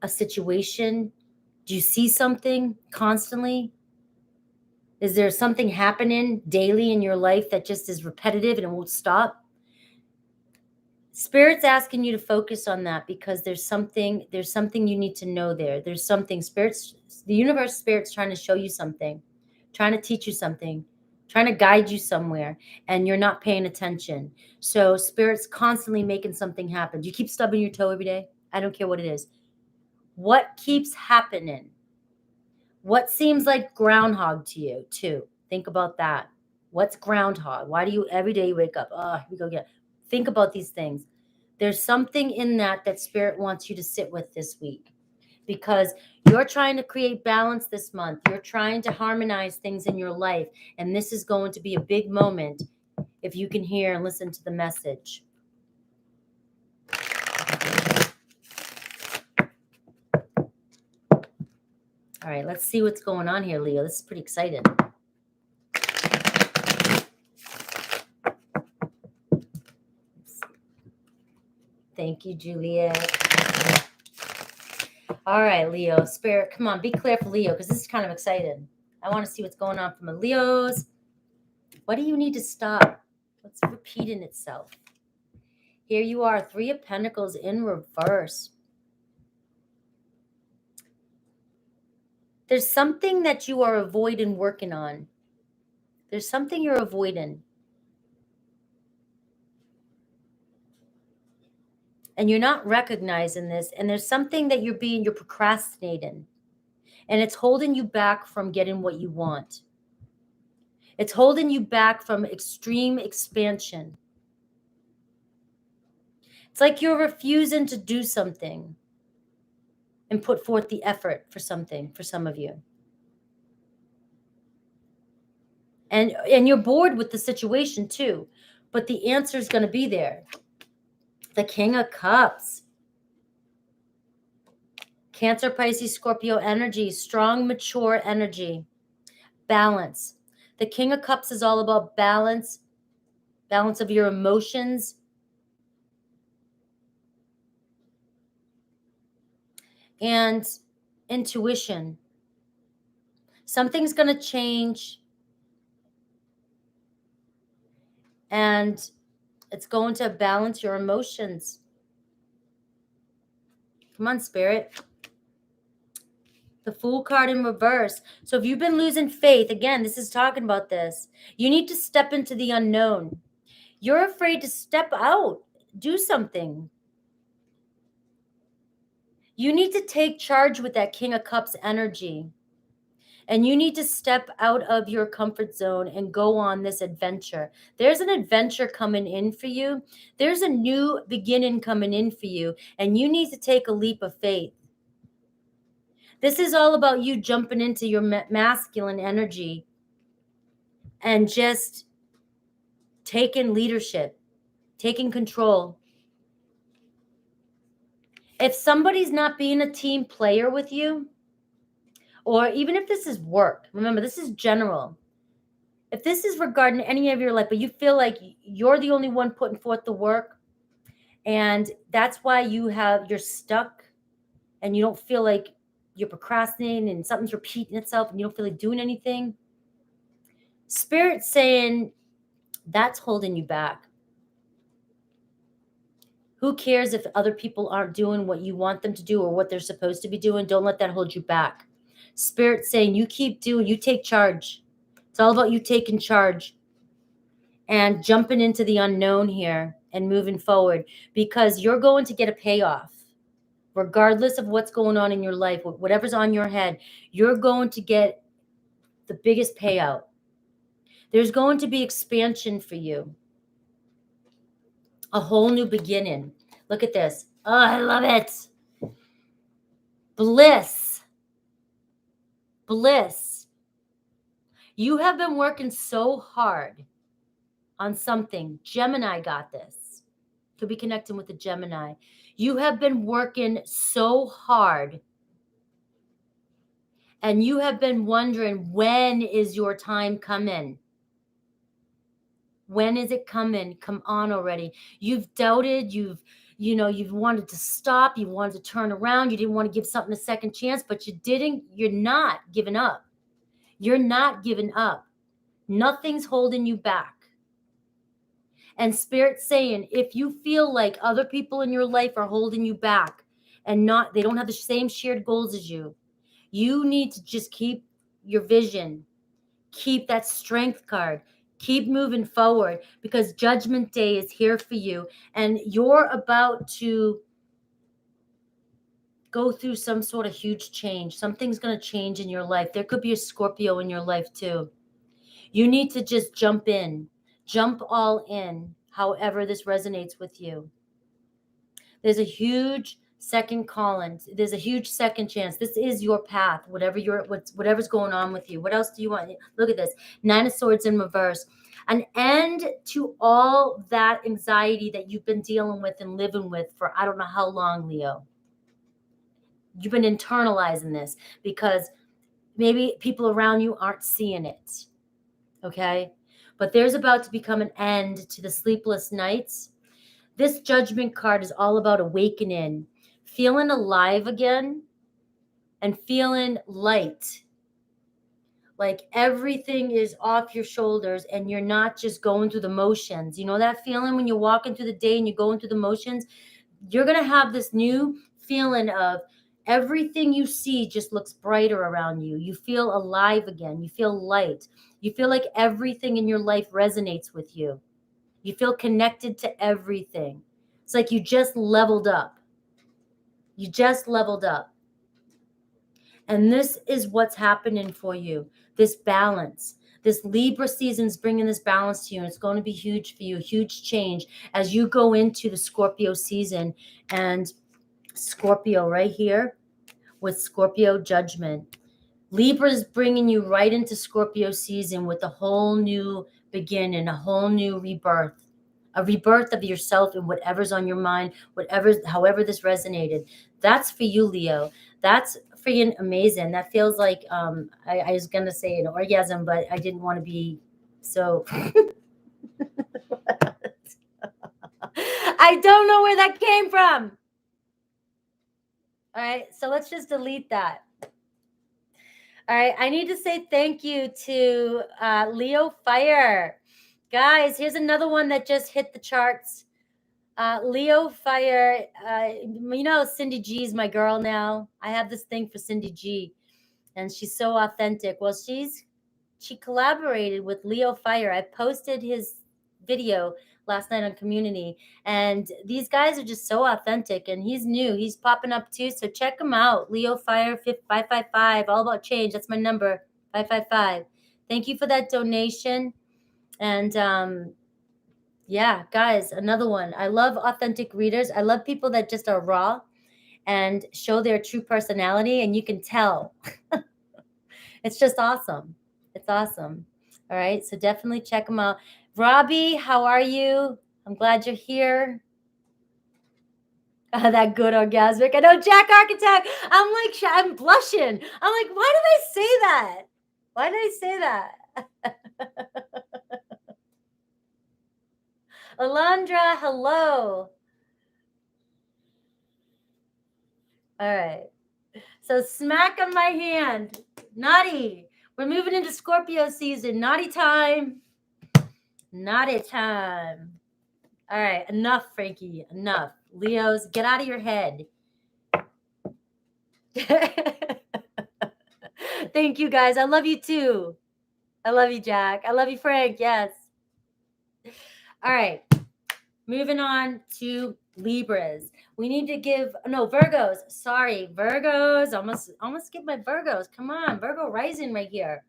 a situation. Do you see something constantly? Is there something happening daily in your life that just is repetitive and it won't stop? Spirit's asking you to focus on that because there's something you need to know there. There's something, the universe, Spirit's trying to show you something, trying to teach you something, trying to guide you somewhere, and you're not paying attention. So Spirit's constantly making something happen. Do you keep stubbing your toe every day? I don't care what it is. What keeps happening? What seems like groundhog to you, too? Think about that. What's groundhog? Why do you, every day you wake up, oh, here we go again. Think about these things. There's something in that Spirit wants you to sit with this week, because you're trying to create balance this month. You're trying to harmonize things in your life. And this is going to be a big moment if you can hear and listen to the message. All right, let's see what's going on here, Leo. This is pretty exciting. Thank you, Juliet. All right, Leo. Spirit, come on, be clear for Leo, because this is kind of exciting. I want to see what's going on for my Leos. What do you need to stop? What's repeating itself? Here you are, 3 of Pentacles in reverse. There's something that you are avoiding working on. There's something you're avoiding. And you're not recognizing this. And there's something that you're procrastinating. And it's holding you back from getting what you want. It's holding you back from extreme expansion. It's like you're refusing to do something and put forth the effort for something for some of you. And you're bored with the situation too, but the answer is going to be there. The King of Cups. Cancer, Pisces, Scorpio energy, strong, mature energy, balance. The King of Cups is all about balance, balance of your emotions, and intuition. Something's going to change, and it's going to balance your emotions. Come on, Spirit. The Fool card in reverse. So if you've been losing faith, again, this is talking about this. You need to step into the unknown. You're afraid to step out, do something. You need to take charge with that King of Cups energy. And you need to step out of your comfort zone and go on this adventure. There's an adventure coming in for you. There's a new beginning coming in for you. And you need to take a leap of faith. This is all about you jumping into your masculine energy and just taking leadership, taking control. If somebody's not being a team player with you, or even if this is work, remember, this is general. If this is regarding any of your life, but you feel like you're the only one putting forth the work, and that's why you're stuck and you don't feel like you're procrastinating and something's repeating itself and you don't feel like doing anything, Spirit's saying that's holding you back. Who cares if other people aren't doing what you want them to do or what they're supposed to be doing? Don't let that hold you back. Spirit's saying you keep doing, you take charge. It's all about you taking charge and jumping into the unknown here and moving forward, because you're going to get a payoff. Regardless of what's going on in your life, whatever's on your head, you're going to get the biggest payout. There's going to be expansion for you. A whole new beginning. Look at this. Oh, I love it. Bliss. Bliss. You have been working so hard on something. Gemini got this. Could be connecting with the Gemini. You have been working so hard, and you have been wondering, when is your time coming? When is it coming? Come on already. You've doubted, you've wanted to stop, you wanted to turn around, you didn't want to give something a second chance, but you didn't. You're not giving up. You're not giving up. Nothing's holding you back. And Spirit's saying, if you feel like other people in your life are holding you back and they don't have the same shared goals as you, you need to just keep your vision, Keep that strength card. Keep moving forward, because Judgment Day is here for you, and you're about to go through some sort of huge change. Something's going to change in your life. There could be a Scorpio in your life too. You need to just jump in, jump all in, however this resonates with you. There's a huge second calling. There's a huge second chance. This is your path, whatever's going on with you. What else do you want? Look at this. 9 of Swords in reverse. An end to all that anxiety that you've been dealing with and living with for I don't know how long, Leo. You've been internalizing this because maybe people around you aren't seeing it. Okay? But there's about to become an end to the sleepless nights. This Judgment card is all about awakening, feeling alive again, and feeling light. Like everything is off your shoulders and you're not just going through the motions. You know that feeling when you're walking through the day and you're going through the motions? You're going to have this new feeling of everything you see just looks brighter around you. You feel alive again. You feel light. You feel like everything in your life resonates with you. You feel connected to everything. It's like you just leveled up. You just leveled up. And this is what's happening for you. This balance. This Libra season's bringing this balance to you. And it's going to be huge for you. Huge change as you go into the Scorpio season. And Scorpio right here with Scorpio Judgment. Libra is bringing you right into Scorpio season with a whole new beginning, a whole new rebirth. A rebirth of yourself and whatever's on your mind, however this resonated. That's for you, Leo. That's freaking amazing. That feels like, I was going to say an orgasm, but I didn't want to be so. I don't know where that came from. All right, so let's just delete that. All right, I need to say thank you to Leo Fire. Guys, here's another one that just hit the charts. Leo Fire, you know, Cindy G is my girl now. I have this thing for Cindy G, and she's so authentic. Well, she collaborated with Leo Fire. I posted his video last night on Community, and these guys are just so authentic, and he's new. He's popping up too, so check him out. Leo Fire 555, all about change. That's my number, 555. Thank you for that donation. And yeah, guys, another one. I love authentic readers. I love people that just are raw and show their true personality, and you can tell. It's just awesome. It's awesome. All right, so definitely check them out. Robbie, how are you? I'm glad you're here. That good orgasmic. I know, Jack Architect. I'm blushing. I'm like, why did I say that? Why did I say that? Alondra, hello. All right. So smack on my hand. Naughty. We're moving into Scorpio season. Naughty time. Naughty time. All right. Enough, Frankie. Enough. Leos, get out of your head. Thank you, guys. I love you too. I love you, Jack. I love you, Frank. Yes. All right. Moving on to Libras. We need to give Virgos. Sorry, Virgos. Almost skip my Virgos. Come on, Virgo rising right here.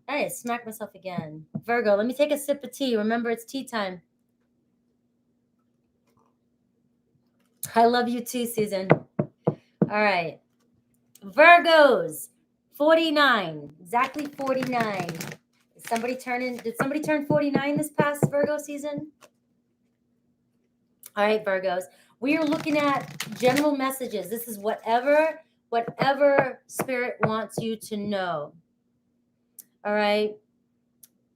I smack myself again. Virgo, let me take a sip of tea. Remember, it's tea time. I love you too, Susan. All right. Virgos, 49. Exactly 49. Did somebody turn 49 this past Virgo season? All right, Virgos. We are looking at general messages. This is whatever Spirit wants you to know. All right?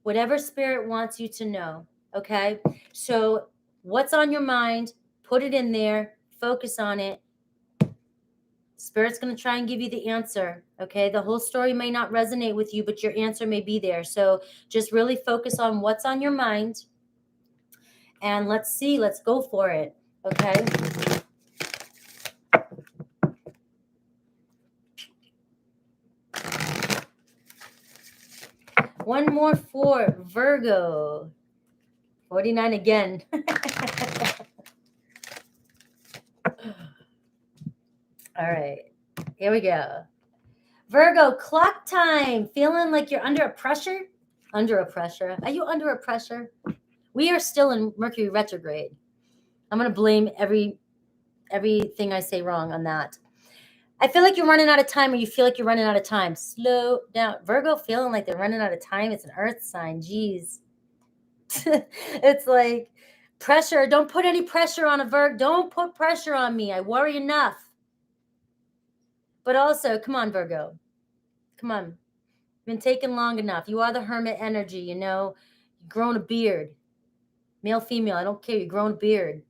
Whatever Spirit wants you to know. Okay? So what's on your mind? Put it in there. Focus on it. Spirit's going to try and give you the answer. Okay? The whole story may not resonate with you, but your answer may be there. So just really focus on what's on your mind. And let's see. Let's go for it. Okay? One more for Virgo. 49 again. All right, here we go. Virgo, clock time. Feeling like you're under a pressure? Under a pressure. Are you under a pressure? We are still in Mercury retrograde. I'm going to blame everything I say wrong on that. I feel like you're running out of time, or you feel like you're running out of time. Slow down. Virgo feeling like they're running out of time. It's an earth sign. Jeez. It's like pressure. Don't put any pressure on a Virgo. Don't put pressure on me. I worry enough. But also, come on, Virgo. Come on. Been taken long enough. You are the hermit energy, you know. You've grown a beard. Male, female, I don't care. You've grown a beard.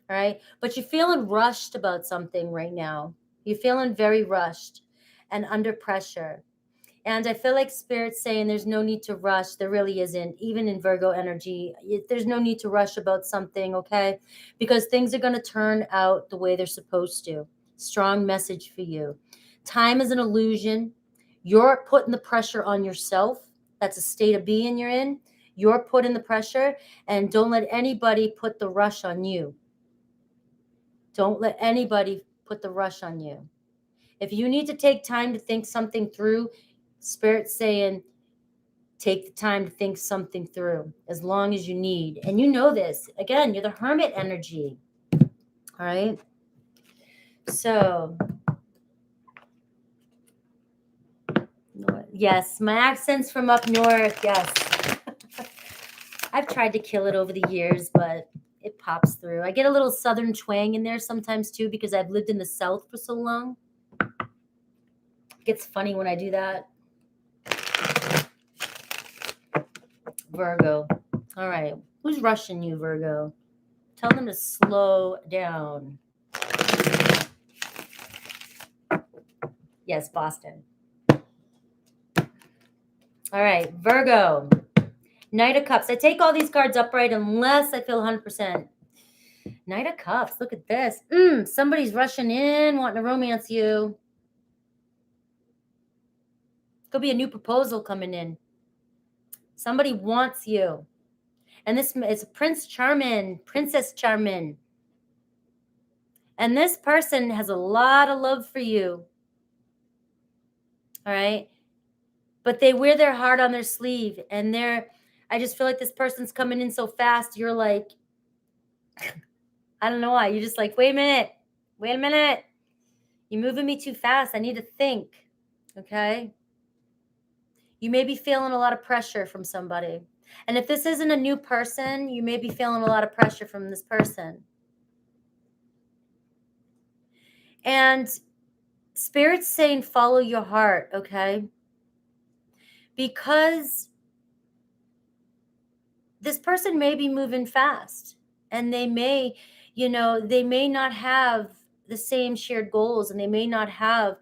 All right. But you're feeling rushed about something right now. You're feeling very rushed and under pressure. And I feel like Spirit's saying there's no need to rush. There really isn't. Even in Virgo energy, there's no need to rush about something, okay? Because things are going to turn out the way they're supposed to. Strong message for you. Time is an illusion. You're putting the pressure on yourself. That's a state of being you're in. You're putting the pressure, and don't let anybody put the rush on you. Don't let anybody put the rush on you. If you need to take time to think something through, Spirit's saying, take the time to think something through as long as you need. And you know this. Again, you're the hermit energy. All right. So, yes, my accent's from up north. Yes. I've tried to kill it over the years, but it pops through. I get a little southern twang in there sometimes too, because I've lived in the South for so long. It gets funny when I do that. Virgo. All right. Who's rushing you, Virgo? Tell them to slow down. Yes, Boston. All right. Virgo. Knight of Cups. I take all these cards upright unless I feel 100%. Knight of Cups. Look at this. Somebody's rushing in, wanting to romance you. Could be a new proposal coming in. Somebody wants you. And this is Prince Charming, Princess Charming. And this person has a lot of love for you. All right. But they wear their heart on their sleeve. And I just feel like this person's coming in so fast. You're like, I don't know why. You're just like, wait a minute. You're moving me too fast. I need to think. Okay. You may be feeling a lot of pressure from somebody. And if this isn't a new person, you may be feeling a lot of pressure from this person. And Spirit's saying, follow your heart, okay? Because this person may be moving fast, and they may not have the same shared goals, and they may not have,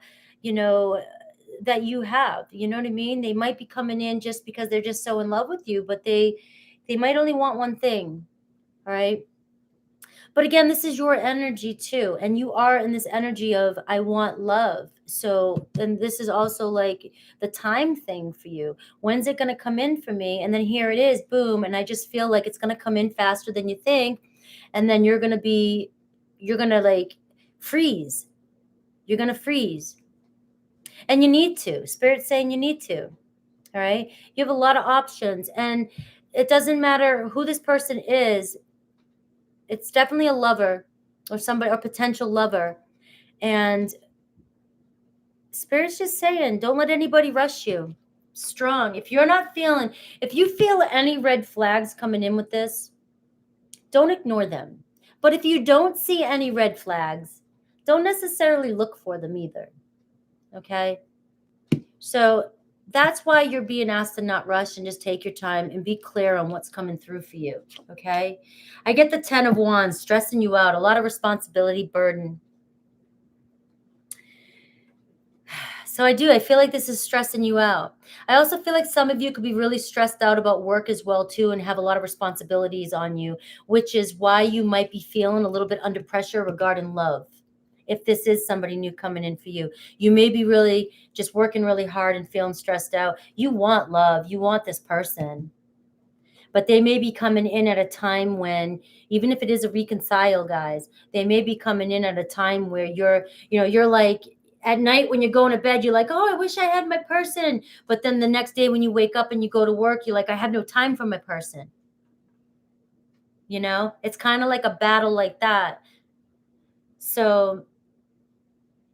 that you have, you know what I mean? They might be coming in just because they're just so in love with you, but they might only want one thing, all right? But again, this is your energy too, and you are in this energy of, I want love. So then this is also like the time thing for you. When's it going to come in for me? And then here it is, boom, and I just feel like it's going to come in faster than you think, and then you're going to like freeze. You're going to freeze. And you need to. Spirit's saying you need to. All right? You have a lot of options, and it doesn't matter who this person is. It's definitely a lover or somebody, or potential lover. And Spirit's just saying, don't let anybody rush you. Strong. If you feel any red flags coming in with this, don't ignore them. But if you don't see any red flags, don't necessarily look for them either. Okay? So that's why you're being asked to not rush and just take your time and be clear on what's coming through for you, okay? I get the 10 of Wands, stressing you out, a lot of responsibility, burden. So I feel like this is stressing you out. I also feel like some of you could be really stressed out about work as well too, and have a lot of responsibilities on you, which is why you might be feeling a little bit under pressure regarding love. if this is somebody new coming in for you. You may be really just working really hard and feeling stressed out. You want love. You want this person. But they may be coming in at a time when, even if it is a reconcile, guys, they may be coming in at a time where you're like, at night when you're going to bed, you're like, oh, I wish I had my person. But then the next day when you wake up and you go to work, you're like, I have no time for my person. It's kind of like a battle like that. So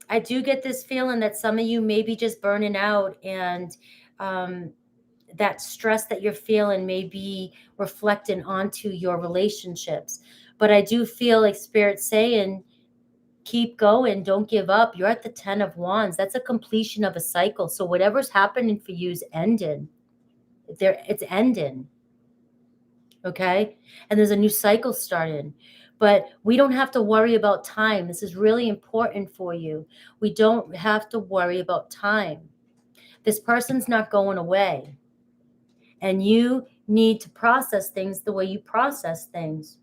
I do get this feeling that some of you may be just burning out, and that stress that you're feeling may be reflecting onto your relationships. But I do feel like Spirit's saying, keep going, don't give up. You're at the 10 of Wands. That's a completion of a cycle. So whatever's happening for you is ending. It's ending. Okay? And there's a new cycle starting. But we don't have to worry about time. This is really important for you. We don't have to worry about time. This person's not going away. And you need to process things the way you process things.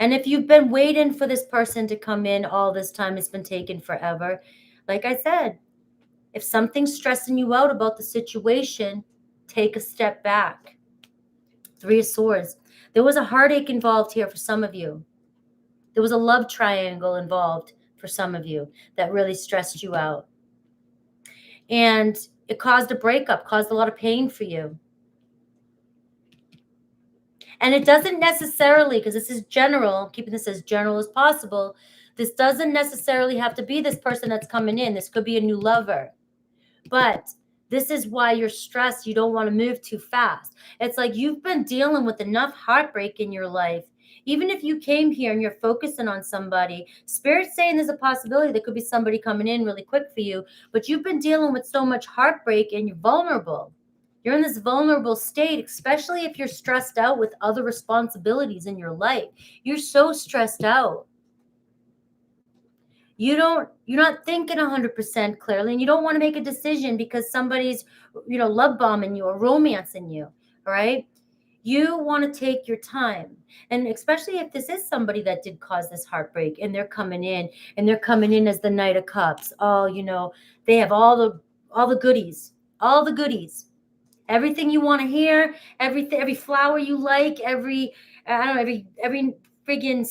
And if you've been waiting for this person to come in all this time, it's been taking forever. Like I said, if something's stressing you out about the situation, take a step back. 3 of Swords. There was a heartache involved here for some of you. There was a love triangle involved for some of you that really stressed you out. And it caused a breakup, caused a lot of pain for you. And it doesn't necessarily, because this is general, keeping this as general as possible, this doesn't necessarily have to be this person that's coming in. This could be a new lover. But this is why you're stressed. You don't want to move too fast. It's like you've been dealing with enough heartbreak in your life. Even if you came here and you're focusing on somebody, Spirit's saying there's a possibility there could be somebody coming in really quick for you. But you've been dealing with so much heartbreak and you're vulnerable. You're in this vulnerable state, especially if you're stressed out with other responsibilities in your life. You're so stressed out. You're not thinking 100% clearly, and you don't want to make a decision because somebody's, love bombing you or romancing you. All right. You want to take your time. And especially if this is somebody that did cause this heartbreak and they're coming in as the Knight of Cups. Oh, they have all the goodies, everything you want to hear, every flower you like, every friggin'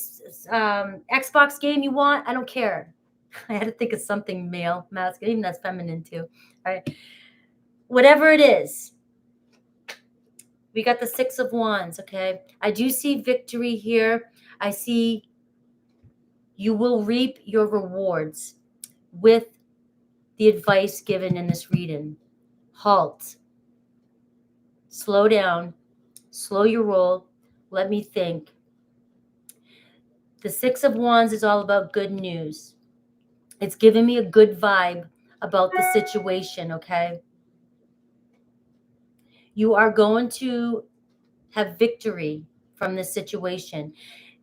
Xbox game you want. I don't care. I had to think of something male, masculine, even that's feminine too. All right. Whatever it is. We got the 6 of Wands, okay? I do see victory here. I see you will reap your rewards with the advice given in this reading. Halt. Slow down. Slow your roll. Let me think. The 6 of Wands is all about good news. It's giving me a good vibe about the situation, okay? You are going to have victory from this situation.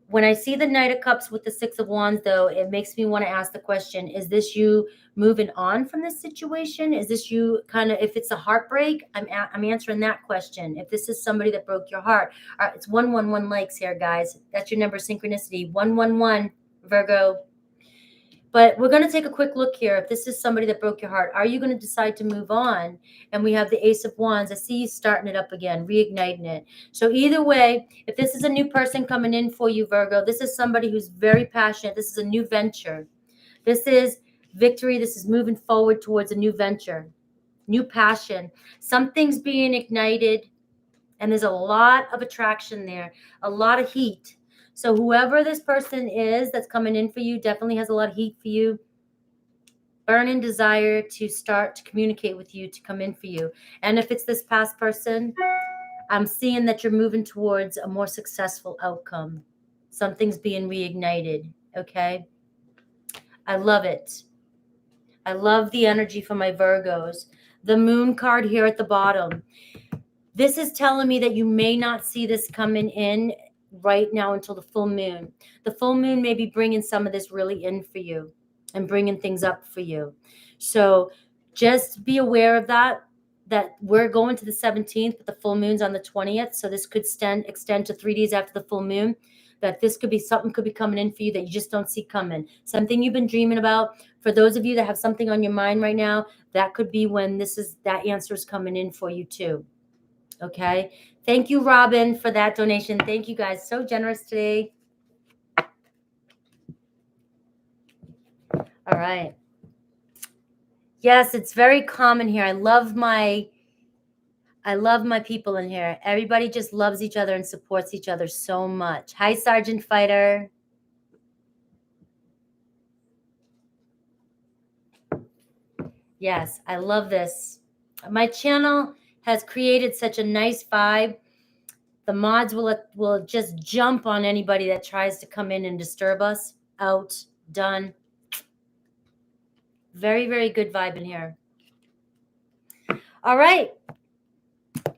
When I see the Knight of Cups with the 6 of Wands, though, it makes me want to ask the question, is this you moving on from this situation? Is this you kind of, if it's a heartbreak, I'm answering that question. If this is somebody that broke your heart, it's 111 likes here, guys. That's your number of synchronicity, 111, Virgo. But we're going to take a quick look here. If this is somebody that broke your heart, are you going to decide to move on? And we have the Ace of Wands. I see you starting it up again, reigniting it. So either way, if this is a new person coming in for you, Virgo, this is somebody who's very passionate. This is a new venture. This is victory. This is moving forward towards a new venture, new passion. Something's being ignited, and there's a lot of attraction there, a lot of heat. So whoever this person is that's coming in for you definitely has a lot of heat for you. Burning desire to start to communicate with you, to come in for you. And if it's this past person, I'm seeing that you're moving towards a more successful outcome. Something's being reignited, okay? I love it. I love the energy for my Virgos. The Moon card here at the bottom. This is telling me that you may not see this coming in right now until the full moon. The full moon may be bringing some of this really in for you and bringing things up for you. So just be aware of that we're going to the 17th, but the full moon's on the 20th. So this could extend to 3 days after the full moon. that this could be something could be coming in for you that you just don't see coming. Something you've been dreaming about. For those of you that have something on your mind right now, that could be when that answer is coming in for you too. Okay. Thank you, Robin, for that donation. Thank you guys. So generous today. All right. Yes, it's very common here. I love my people in here. Everybody just loves each other and supports each other so much. Hi, Sergeant Fighter. Yes, I love this. My channel has created such a nice vibe. The mods will just jump on anybody that tries to come in and disturb us. Out, done. Very, very good vibe in here. All right.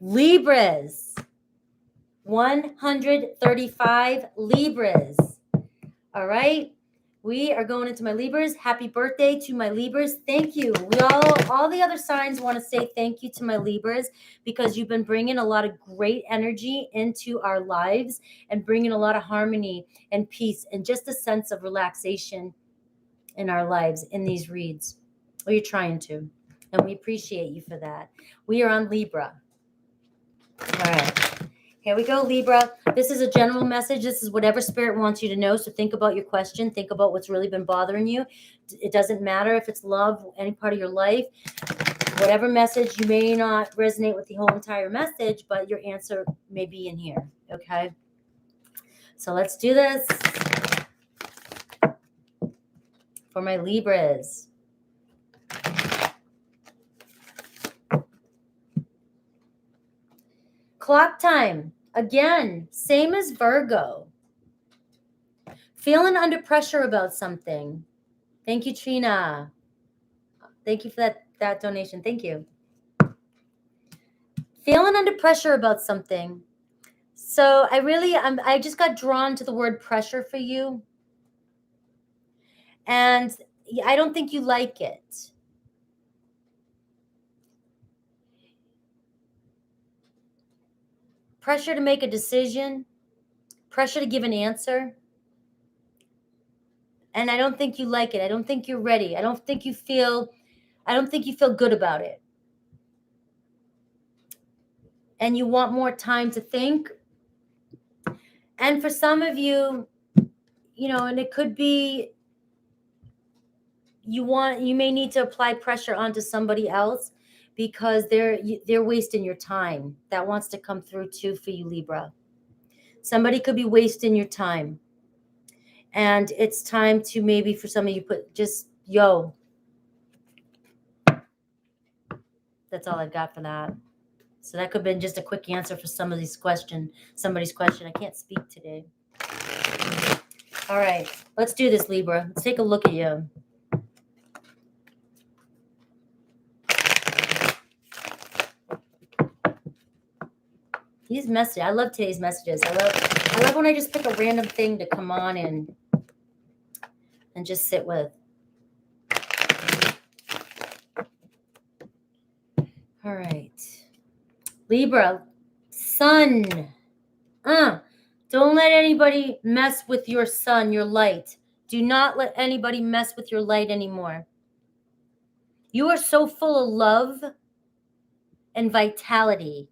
Libras. 135 Libras. All right. We are going into my Libras. Happy birthday to my Libras. Thank you. All the other signs want to say thank you to my Libras because you've been bringing a lot of great energy into our lives and bringing a lot of harmony and peace and just a sense of relaxation in our lives in these reads. Or you're trying to. And we appreciate you for that. We are on Libra. All right. Here we go, Libra. This is a general message. This is whatever spirit wants you to know. So think about your question. Think about what's really been bothering you. It doesn't matter if it's love, any part of your life. Whatever message, you may not resonate with the whole entire message, but your answer may be in here. Okay? So let's do this. For my Libras. Clock time. Again, same as Virgo. Feeling under pressure about something. Thank you, Trina. Thank you for that donation. Thank you. Feeling under pressure about something. So I just got drawn to the word pressure for you. And I don't think you like it. Pressure to make a decision. Pressure to give an answer. And I don't think you like it. I don't think you're ready. I don't think you feel good about it. And you want more time to think. And for some of you, and it could be you may need to apply pressure onto somebody else because they're wasting your time. That wants to come through too for you, Libra. Somebody could be wasting your time. And it's time to maybe for some of you put just, yo. That's all I've got for that. So that could have been just a quick answer for somebody's question. I can't speak today. All right, let's do this, Libra. Let's take a look at you. These messages, I love today's messages. I love when I just pick a random thing to come on and just sit with. All right. Libra, sun. Don't let anybody mess with your sun, your light. Do not let anybody mess with your light anymore. You are so full of love and vitality.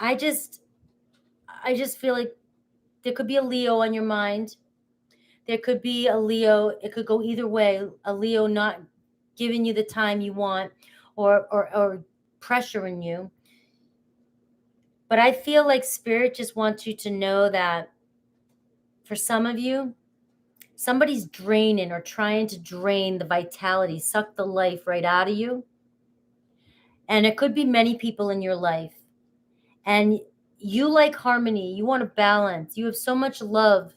I just feel like there could be a Leo on your mind. There could be a Leo. It could go either way. A Leo not giving you the time you want or pressuring you. But I feel like Spirit just wants you to know that for some of you, somebody's draining or trying to drain the vitality, suck the life right out of you. And it could be many people in your life. And you like harmony. You want a balance. You have so much love.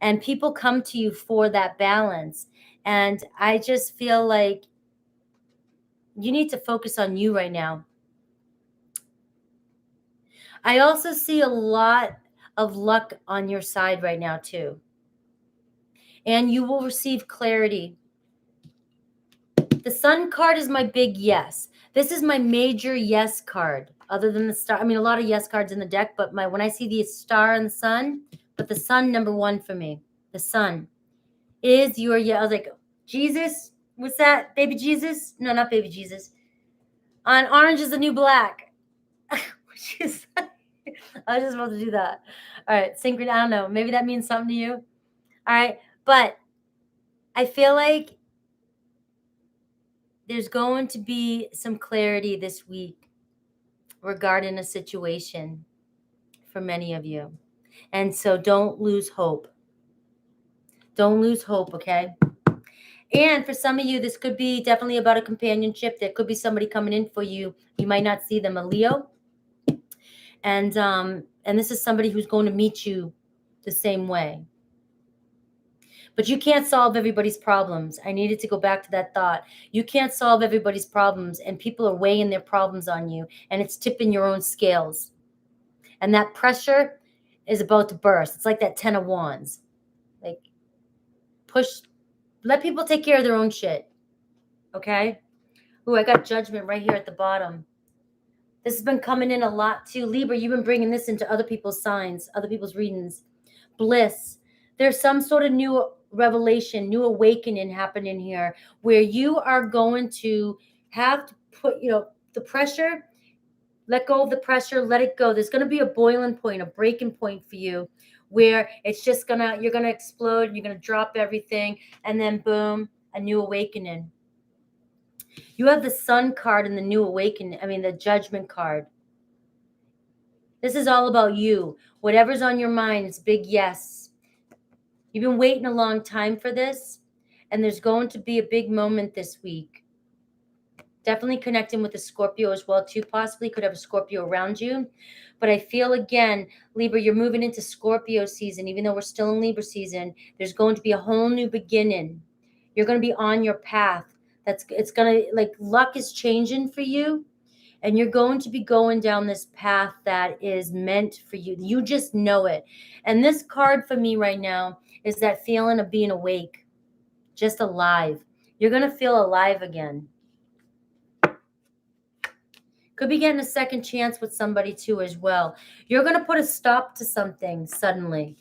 And people come to you for that balance. And I just feel like you need to focus on you right now. I also see a lot of luck on your side right now, too. And you will receive clarity. The Sun card is my big yes. This is my major yes card. other than the star. I mean, a lot of yes cards in the deck, but when I see the star and the sun, but the sun number one for me. The sun is your, I was like, Jesus, what's that? Baby Jesus? No, not baby Jesus. On orange is the new black. Which is, I was just supposed to do that. All right, synchron. I don't know. Maybe that means something to you. All right, but I feel like there's going to be some clarity this week regarding a situation for many of you. And so don't lose hope. Don't lose hope, okay? And for some of you, this could be definitely about a companionship. There could be somebody coming in for you. You might not see them, a Leo. And this is somebody who's going to meet you the same way. But you can't solve everybody's problems. I needed to go back to that thought. You can't solve everybody's problems, and people are weighing their problems on you, and it's tipping your own scales. And that pressure is about to burst. It's like that 10 of Wands. Like, let people take care of their own shit. Okay? Ooh, I got Judgment right here at the bottom. This has been coming in a lot too. Libra, you've been bringing this into other people's signs, other people's readings. Bliss. There's some sort of new revelation, new awakening happening here where you are going to have to put, the pressure, let go of the pressure, let it go. There's going to be a boiling point, a breaking point for you where it's just you're going to explode, you're going to drop everything, and then boom, a new awakening. You have the Sun card and the new awakening, the Judgment card. This is all about you. Whatever's on your mind, it's big yes. You've been waiting a long time for this, and there's going to be a big moment this week. Definitely connecting with a Scorpio as well, too. Possibly could have a Scorpio around you. But I feel, again, Libra, you're moving into Scorpio season. Even though we're still in Libra season, there's going to be a whole new beginning. You're going to be on your path. It's going to, like, luck is changing for you. And you're going to be going down this path that is meant for you. You just know it. And this card for me right now is that feeling of being awake, just alive. You're going to feel alive again. Could be getting a second chance with somebody too as well. You're going to put a stop to something suddenly.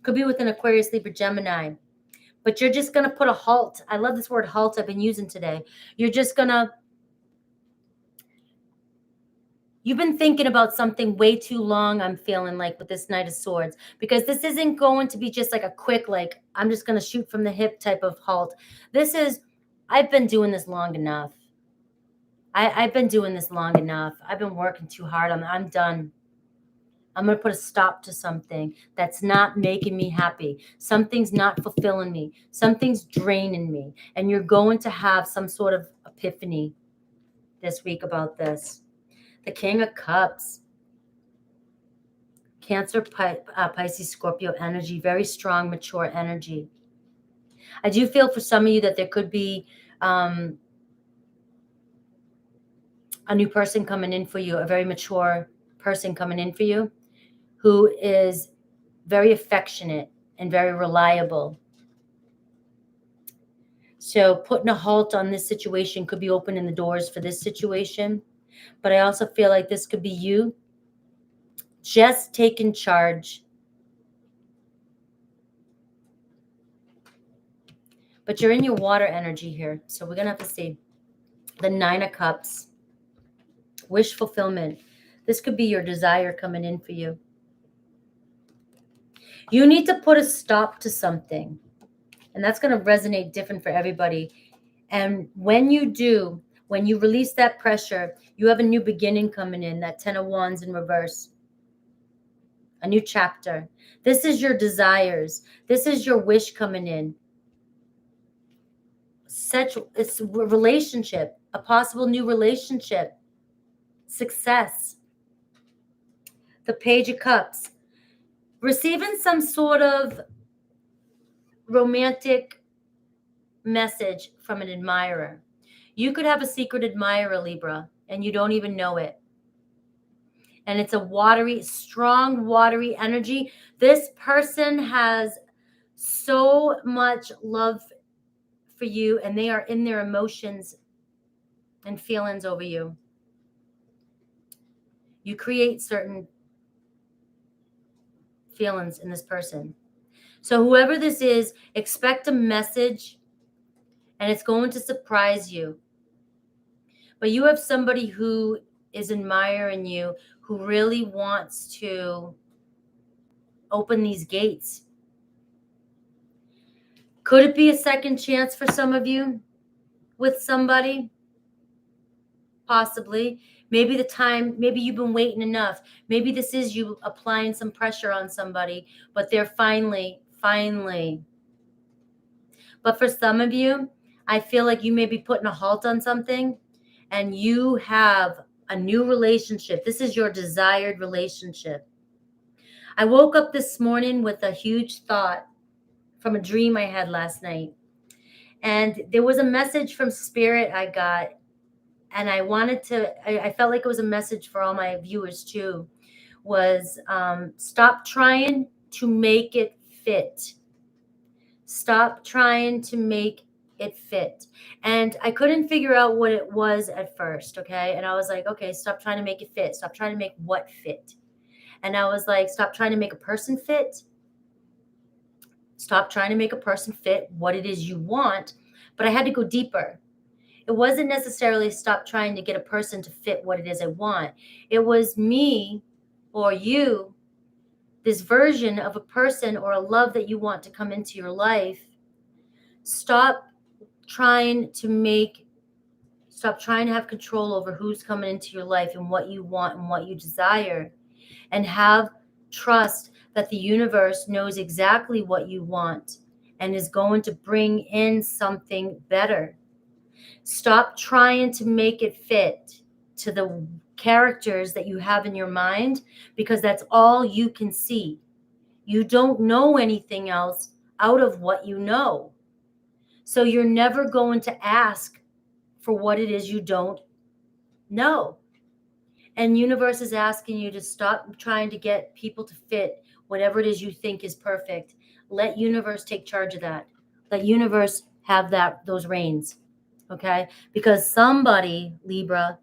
Could be with an Aquarius, Libra, Gemini. But you're just going to put a halt. I love this word halt I've been using today. You're just going to... You've been thinking about something way too long, I'm feeling like, with this Knight of Swords. Because this isn't going to be just like a quick, like, I'm just going to shoot from the hip type of halt. This is, I've been doing this long enough. I've been doing this long enough. I've been working too hard on it. I'm done. I'm going to put a stop to something that's not making me happy. Something's not fulfilling me. Something's draining me. And you're going to have some sort of epiphany this week about this. The King of Cups. Cancer, Pisces, Scorpio energy. Very strong, mature energy. I do feel for some of you that there could be a new person coming in for you, a very mature person coming in for you who is very affectionate and very reliable. So putting a halt on this situation could be opening the doors for this situation. But I also feel like this could be you just taking charge. But you're in your water energy here. So we're going to have to see. The Nine of Cups. Wish fulfillment. This could be your desire coming in for you. You need to put a stop to something. And that's going to resonate different for everybody. And when you do, when you release that pressure, you have a new beginning coming in. That 10 of Wands in reverse. A new chapter. This is your desires. This is your wish coming in. It's a relationship. A possible new relationship. Success. The Page of Cups. Receiving some sort of romantic message from an admirer. You could have a secret admirer, Libra, and you don't even know it. And it's a watery, strong, watery energy. This person has so much love for you, and they are in their emotions and feelings over you. You create certain feelings in this person. So whoever this is, expect a message, and it's going to surprise you. But you have somebody who is admiring you, who really wants to open these gates. Could it be a second chance for some of you with somebody? Possibly. Maybe maybe you've been waiting enough. Maybe this is you applying some pressure on somebody, but they're finally. But for some of you, I feel like you may be putting a halt on something, and you have a new relationship. This is your desired relationship. I woke up this morning with a huge thought from a dream I had last night. And there was a message from Spirit I got. And I felt like it was a message for all my viewers too, was stop trying to make it fit. Stop trying to make it fit. And I couldn't figure out what it was at first, okay? And I was like, okay, stop trying to make it fit. Stop trying to make what fit? And I was like, stop trying to make a person fit. Stop trying to make a person fit what it is you want. But I had to go deeper. It wasn't necessarily stop trying to get a person to fit what it is I want. It was me or you, this version of a person or a love that you want to come into your life. Stop trying to have control over who's coming into your life and what you want and what you desire. And have trust that the universe knows exactly what you want and is going to bring in something better. Stop trying to make it fit to the characters that you have in your mind, because that's all you can see. You don't know anything else out of what you know. So you're never going to ask for what it is you don't know. And universe is asking you to stop trying to get people to fit whatever it is you think is perfect. Let universe take charge of that. Let universe have those reins. Okay? Because somebody, Libra,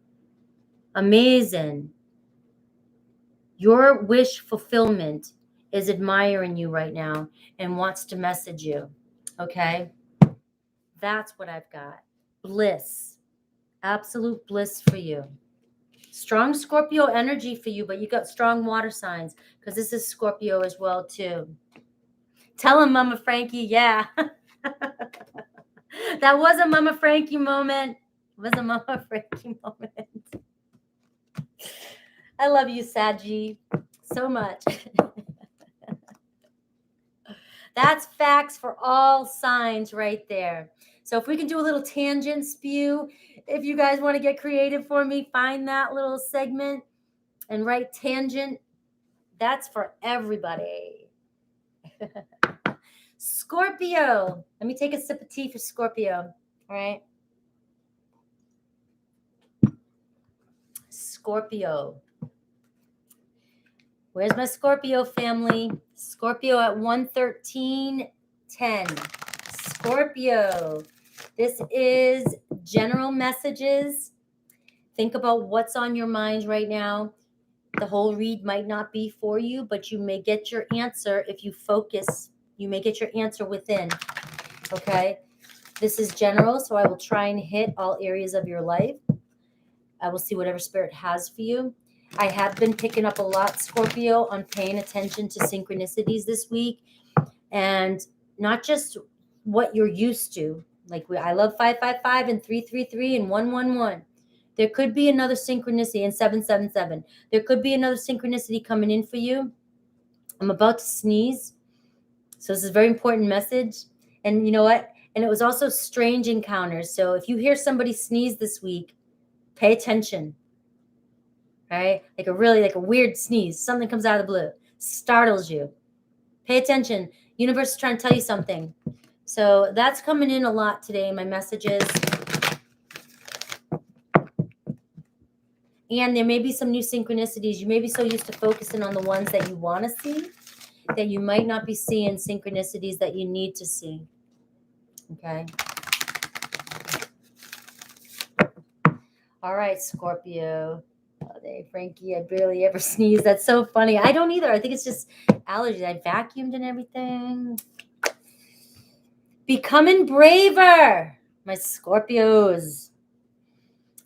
amazing, your wish fulfillment is admiring you right now and wants to message you. Okay? That's what I've got. Bliss. Absolute bliss for you. Strong Scorpio energy for you, but you got strong water signs, because this is Scorpio as well too. Tell him, Mama Frankie. Yeah. That was a Mama Frankie moment. It was a Mama Frankie moment. I love you, Saji, so much. That's facts for all signs right there. So if we can do a little tangent spew, if you guys want to get creative for me, find that little segment and write tangent. That's for everybody. Scorpio. Let me take a sip of tea for Scorpio. All right. Scorpio. Where's my Scorpio family? Scorpio at 113:10. Scorpio. This is general messages. Think about what's on your mind right now. The whole read might not be for you, but you may get your answer if you focus. You may get your answer within. Okay? This is general, so I will try and hit all areas of your life. I will see whatever Spirit has for you. I have been picking up a lot, Scorpio, on paying attention to synchronicities this week, and not just what you're used to. Like I love 555 and 333 and 111. There could be another synchronicity in 777. There could be another synchronicity coming in for you. I'm about to sneeze, so this is a very important message. And you know what? And it was also strange encounters. So if you hear somebody sneeze this week, pay attention. All right? Like a weird sneeze. Something comes out of the blue. Startles you. Pay attention. Universe is trying to tell you something. So that's coming in a lot today in my messages. And there may be some new synchronicities. You may be so used to focusing on the ones that you want to see that you might not be seeing synchronicities that you need to see. Okay? All right, Scorpio. Frankie, I barely ever sneeze. That's so funny. I don't either. I think it's just allergies. I vacuumed and everything. Becoming braver, my Scorpios.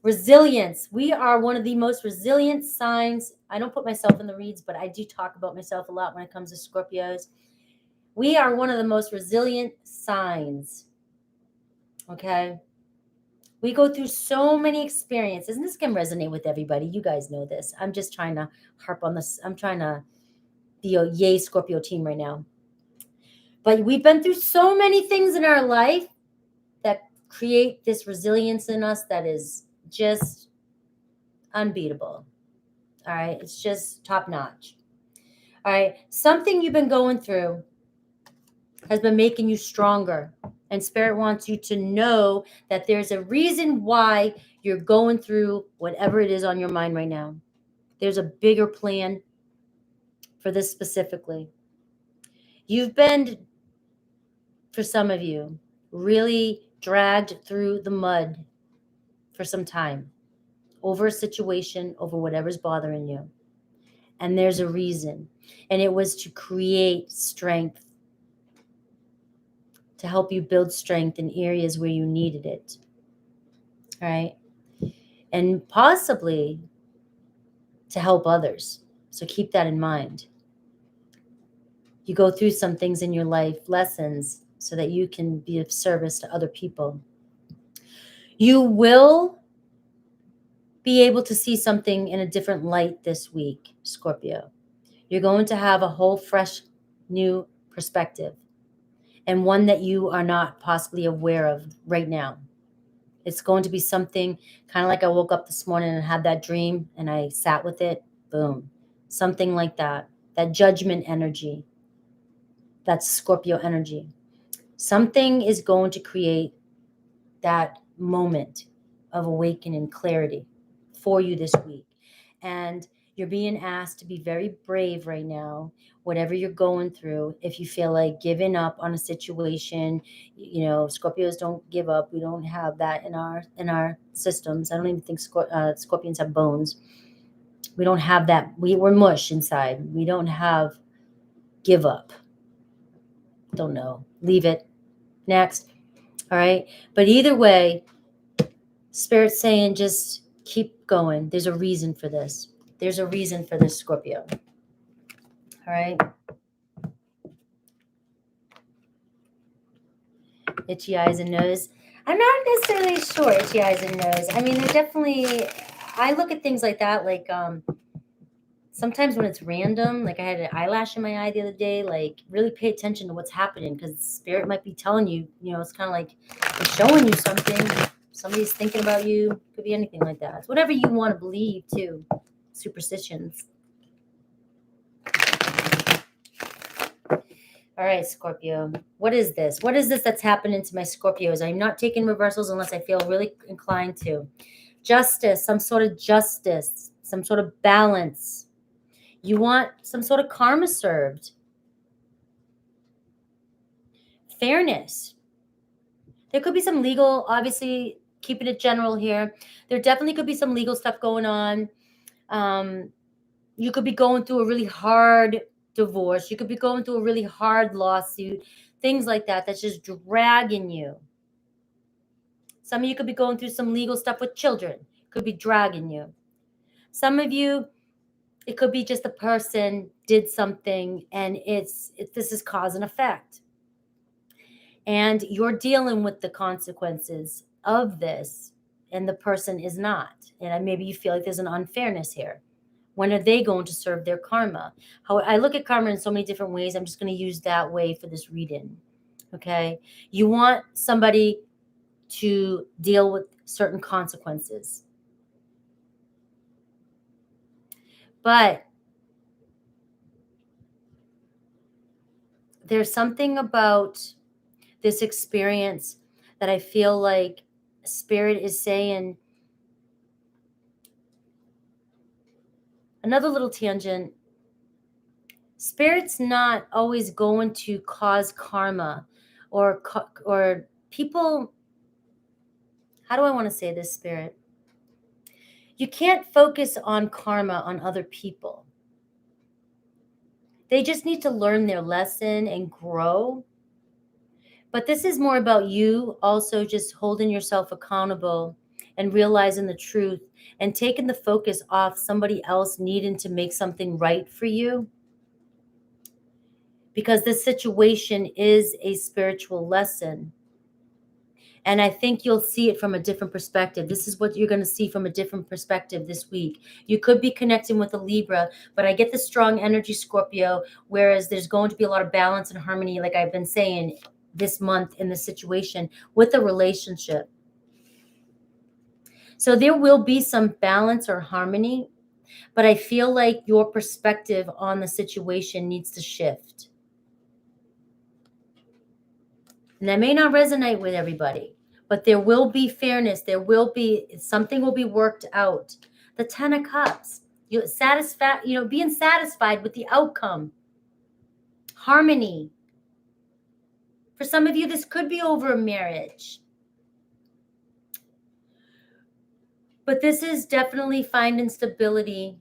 Resilience. We are one of the most resilient signs. I don't put myself in the reads, but I do talk about myself a lot when it comes to Scorpios. We are one of the most resilient signs. Okay? We go through so many experiences, and this can resonate with everybody. You guys know this. I'm just trying to harp on this. I'm trying to be a yay Scorpio team right now. But we've been through so many things in our life that create this resilience in us that is just unbeatable. All right. It's just top notch. All right. Something you've been going through has been making you stronger. And Spirit wants you to know that there's a reason why you're going through whatever it is on your mind right now. There's a bigger plan for this specifically. You've been, for some of you, really dragged through the mud for some time over a situation, over whatever's bothering you. And there's a reason. And it was to create strength, to help you build strength in areas where you needed it. All right. And possibly to help others. So keep that in mind. You go through some things in your life, lessons, so that you can be of service to other people. You will be able to see something in a different light this week, Scorpio. You're going to have a whole fresh new perspective, and one that you are not possibly aware of right now. It's going to be something kind of like I woke up this morning and had that dream and I sat with it. Boom. Something like that. That judgment energy. That's Scorpio energy. Something is going to create that moment of awakening clarity for you this week. And you're being asked to be very brave right now, whatever you're going through. If you feel like giving up on a situation, you know, Scorpios don't give up. We don't have that in our systems. I don't even think Scorpions have bones. We don't have that. We're mush inside. We don't have give up. Don't know. Leave it. Next. All right. But either way, Spirit's saying just keep going. There's a reason for this. There's a reason for this, Scorpio. All right. Itchy eyes and nose. I'm not necessarily sure itchy eyes and nose. I mean, they're definitely, I look at things like that. Like sometimes when it's random, like I had an eyelash in my eye the other day, like really pay attention to what's happening because Spirit might be telling you, you know, it's kind of like it's showing you something. Somebody's thinking about you. Could be anything like that. It's whatever you want to believe too. Superstitions. All right, Scorpio. What is this? What is this that's happening to my Scorpios? I'm not taking reversals unless I feel really inclined to. Justice, some sort of justice, some sort of balance. You want some sort of karma served. Fairness. There could be some legal, obviously, keeping it general here. There definitely could be some legal stuff going on. You could be going through a really hard divorce. You could be going through a really hard lawsuit. Things like that that's just dragging you. Some of you could be going through some legal stuff with children. Could be dragging you. Some of you, it could be just a person did something and this is cause and effect. And you're dealing with the consequences of this and the person is not. And maybe you feel like there's an unfairness here. When are they going to serve their karma? How I look at karma in so many different ways. I'm just going to use that way for this reading. Okay. You want somebody to deal with certain consequences. But there's something about this experience that I feel like Spirit is saying. Another little tangent. Spirit's not always going to cause karma or people. How do I want to say this, Spirit? You can't focus on karma on other people. They just need to learn their lesson and grow. But this is more about you also just holding yourself accountable and realizing the truth and taking the focus off somebody else needing to make something right for you. Because this situation is a spiritual lesson. And I think you'll see it from a different perspective. This is what you're going to see from a different perspective this week. You could be connecting with a Libra, but I get the strong energy, Scorpio, whereas there's going to be a lot of balance and harmony, like I've been saying, this month in the situation with a relationship. So there will be some balance or harmony, but I feel like your perspective on the situation needs to shift. And that may not resonate with everybody, but there will be fairness. There will be, something will be worked out. The 10 of Cups, being satisfied with the outcome. Harmony. For some of you, this could be over a marriage. But this is definitely finding stability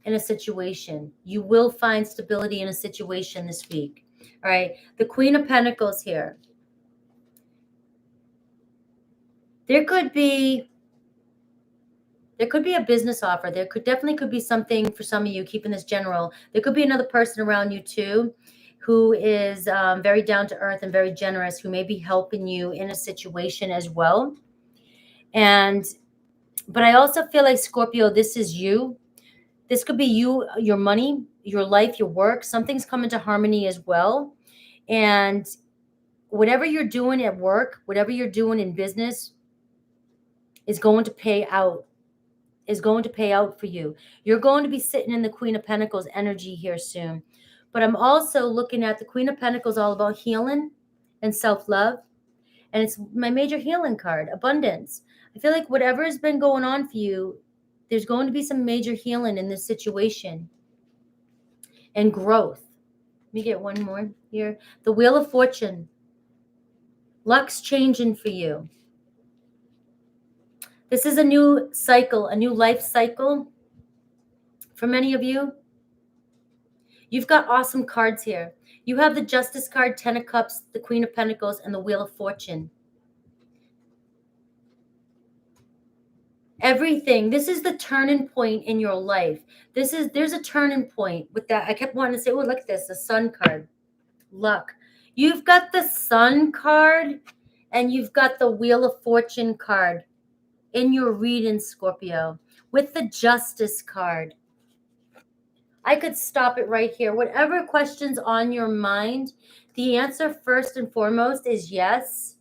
in a situation. You will find stability in a situation this week. All right. The Queen of Pentacles here. There could be a business offer. There definitely be something for some of you, keeping this general. There could be another person around you too, who is very down to earth and very generous, who may be helping you in a situation as well. But I also feel like, Scorpio, this is you. This could be you, your money, your life, your work. Something's coming to harmony as well. And whatever you're doing at work, whatever you're doing in business is going to pay out. For you. You're going to be sitting in the Queen of Pentacles energy here soon. But I'm also looking at the Queen of Pentacles, all about healing and self-love. And it's my major healing card, abundance. I feel like whatever has been going on for you, there's going to be some major healing in this situation and growth. Let me get one more here. The Wheel of Fortune. Luck's changing for you. This is a new cycle, a new life cycle for many of you. You've got awesome cards here. You have the Justice card, 10 of Cups, the Queen of Pentacles, and the Wheel of Fortune. Everything. This is the turning point in your life. There's a turning point with that. I kept wanting to say, oh, look at this, the Sun card. Luck. You've got the Sun card and you've got the Wheel of Fortune card in your reading, Scorpio, with the Justice card. I could stop it right here. Whatever questions on your mind, the answer first and foremost is yes.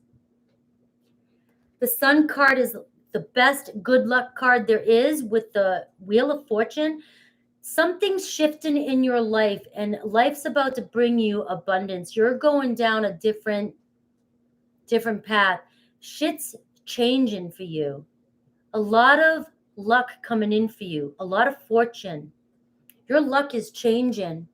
The Sun card is the best good luck card there is with the Wheel of Fortune. Something's shifting in your life and life's about to bring you abundance. You're going down a different path. Shit's changing for you. A lot of luck coming in for you. A lot of fortune. Your luck is changing.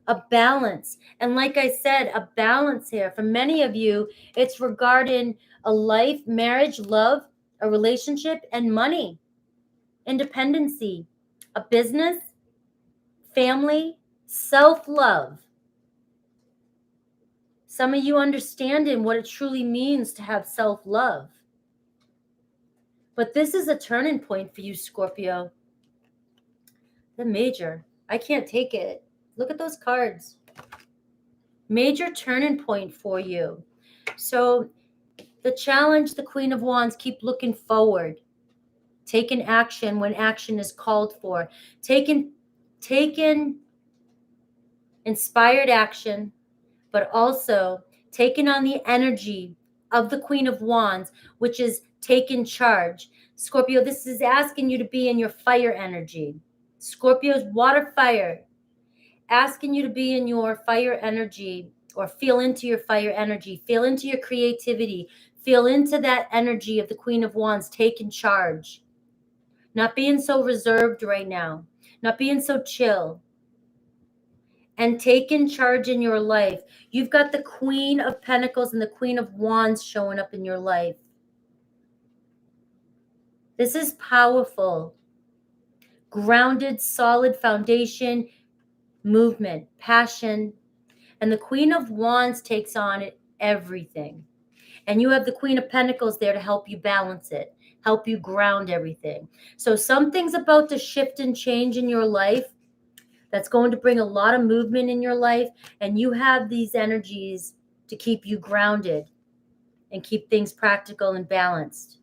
A balance. And like I said, a balance here. For many of you, it's regarding a life, marriage, love, a relationship, and money. Independency. A business, family, self-love. Some of you understanding what it truly means to have self-love. But this is a turning point for you, Scorpio. The Major. I can't take it. Look at those cards. Major turning point for you. So the challenge, the Queen of Wands, keep looking forward. Taking action when action is called for. Taking inspired action, but also taking on the energy of the Queen of Wands, which is taking charge. Scorpio, this is asking you to be in your fire energy. Scorpio's water fire, asking you to be in your fire energy, or feel into your fire energy, feel into your creativity, feel into that energy of the Queen of Wands, taking charge. Not being so reserved right now, not being so chill, and taking charge in your life. You've got the Queen of Pentacles and the Queen of Wands showing up in your life. This is powerful. Grounded, solid foundation, movement, passion. And the Queen of Wands takes on everything. And you have the Queen of Pentacles there to help you balance it, help you ground everything. So something's about to shift and change in your life that's going to bring a lot of movement in your life. And you have these energies to keep you grounded and keep things practical and balanced.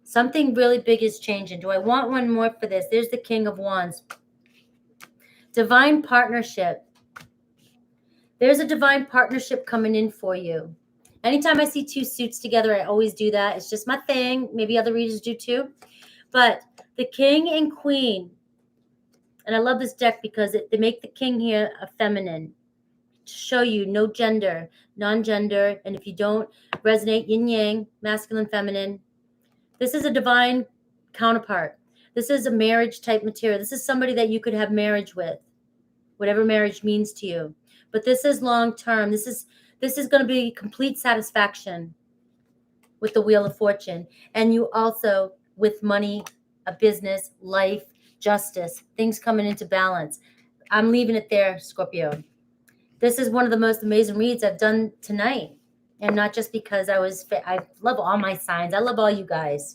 Something really big is changing. Do I want one more for this? There's the King of Wands. Divine partnership. There's a divine partnership coming in for you. Anytime I see two suits together, I always do that. It's just my thing. Maybe other readers do too. But the King and Queen, and I love this deck because they make the King here a feminine, to show you no gender, non-gender. And if you don't resonate, yin yang, masculine, feminine, this is a divine counterpart. This is a marriage type material. This is somebody that you could have marriage with, whatever marriage means to you. But this is long term. This is going to be complete satisfaction with the Wheel of Fortune. And you also, with money, a business, life, justice, things coming into balance. I'm leaving it there, Scorpio. This is one of the most amazing reads I've done tonight. And not just because I love all my signs. I love all you guys.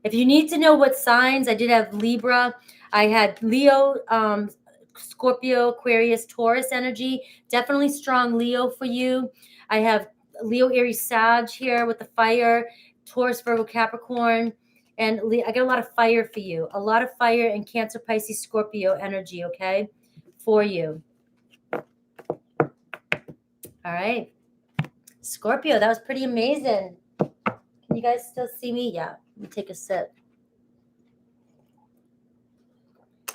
If you need to know what signs, I did have Libra. I had Leo, Scorpio, Aquarius, Taurus energy. Definitely strong Leo for you. I have Leo, Aries, Sag here with the fire. Taurus, Virgo, Capricorn. And I got a lot of fire for you. A lot of fire and Cancer, Pisces, Scorpio energy, okay, for you. All right. Scorpio, that was pretty amazing. Can you guys still see me? Yeah. Let me take a sip.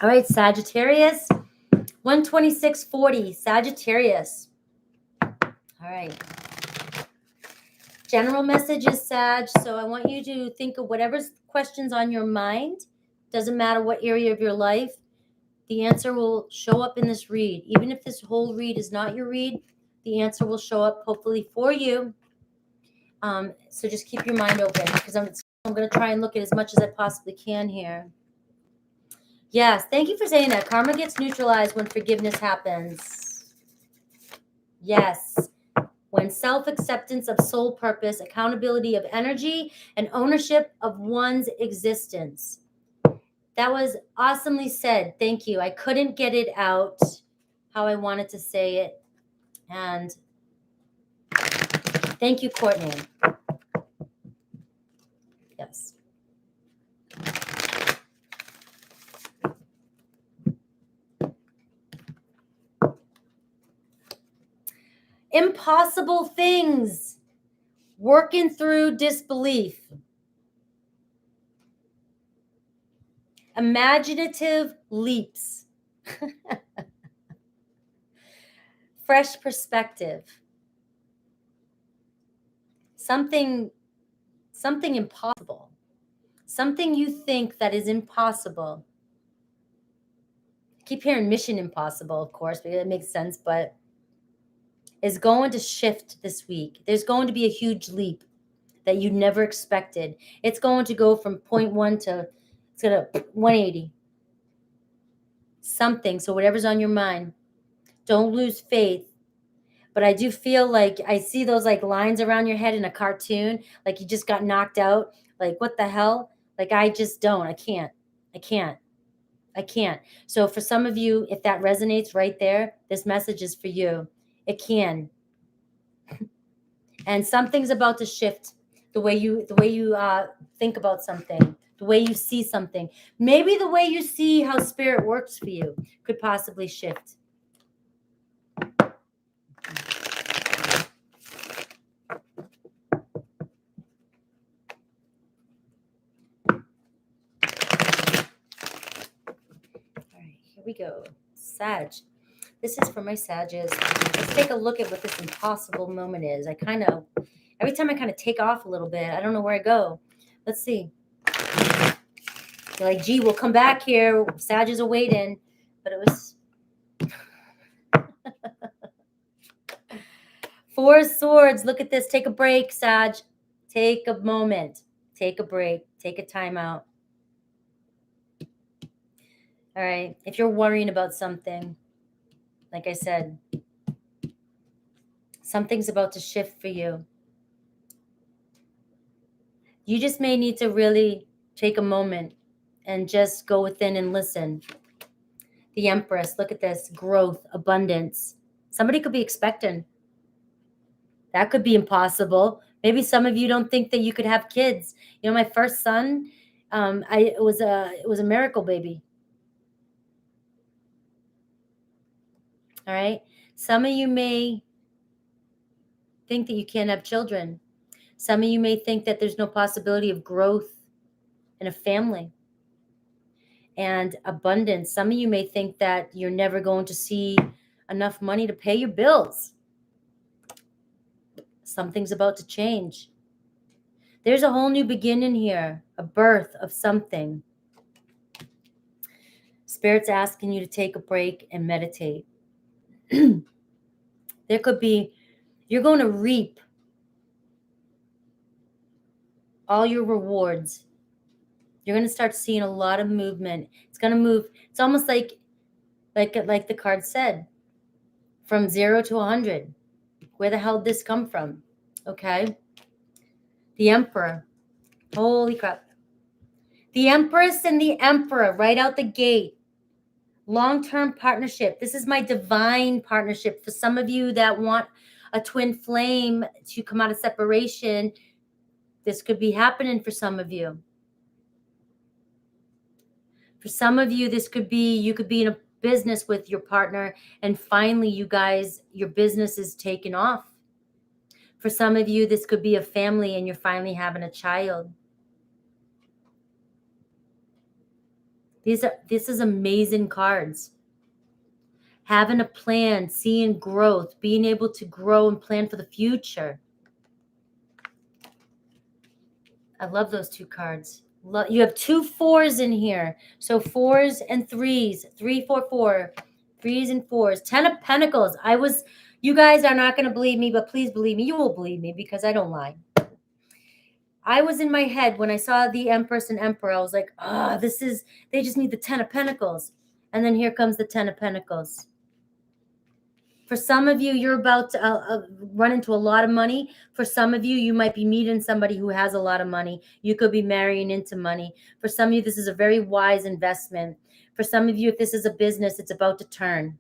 All right, Sagittarius. 12640, Sagittarius. All right. General message is Sag, so I want you to think of whatever's questions on your mind. Doesn't matter what area of your life. The answer will show up in this read. Even if this whole read is not your read, the answer will show up hopefully for you. So just keep your mind open because I'm going to try and look at as much as I possibly can here. Yes, thank you for saying that. Karma gets neutralized when forgiveness happens. Yes. When self-acceptance of soul purpose, accountability of energy, and ownership of one's existence. That was awesomely said. Thank you. I couldn't get it out how I wanted to say it. And thank you, Courtney. Yes. Impossible things. Working through disbelief. Imaginative leaps. Fresh perspective. Something impossible. Something you think that is impossible. I keep hearing Mission Impossible, of course, because it makes sense, but is going to shift this week. There's going to be a huge leap that you never expected. It's going to go from 0.1 to it's going to 180. Something. So whatever's on your mind, don't lose faith. But I do feel like I see those like lines around your head in a cartoon, like you just got knocked out. Like, what the hell? Like, I just don't. I can't. So for some of you, if that resonates right there, this message is for you. It can. And something's about to shift the way you think about something, the way you see something. Maybe the way you see how spirit works for you could possibly shift. Here we go. Sag. This is for my Sages. Let's take a look at what this impossible moment is. Every time I kind of take off a little bit, I don't know where I go. Let's see. You're like, gee, we'll come back here. Sages are waiting. But it was... Four of Swords. Look at this. Take a break, Sag. Take a moment. take a break, take a time out. All right. If you're worrying about something, like I said, something's about to shift for you. You just may need to really take a moment and just go within and listen. The Empress, look at this, growth, abundance. Somebody could be expecting. That could be impossible. Maybe some of you don't think that you could have kids. You know, my first son, it was a miracle baby. All right. Some of you may think that you can't have children. Some of you may think that there's no possibility of growth in a family and abundance. Some of you may think that you're never going to see enough money to pay your bills. Something's about to change. There's a whole new beginning here, a birth of something. Spirit's asking you to take a break and meditate. There could be, you're going to reap all your rewards. You're going to start seeing a lot of movement. It's going to move. It's almost like the card said, from 0 to 100. Where the hell did this come from? Okay. The Emperor. Holy crap. The Empress and the Emperor right out the gate. Long-term partnership. This is my divine partnership. For some of you that want a twin flame to come out of separation, this could be happening for some of you. For some of you, this could be, you could be in a business with your partner and finally you guys, your business is taken off. For some of you, this could be a family and you're finally having a child. This is amazing cards. Having a plan, seeing growth, being able to grow and plan for the future. I love those two cards. You have 2 4s in here. So 4s and 3s. 3, 4, 4. 3s and 4s. 10 of Pentacles. You guys are not going to believe me, but please believe me. You will believe me because I don't lie. I was in my head when I saw the Empress and Emperor. I was like, they just need the 10 of Pentacles. And then here comes the 10 of Pentacles. For some of you, you're about to run into a lot of money. For some of you, you might be meeting somebody who has a lot of money. You could be marrying into money. For some of you, this is a very wise investment. For some of you, if this is a business, it's about to turn.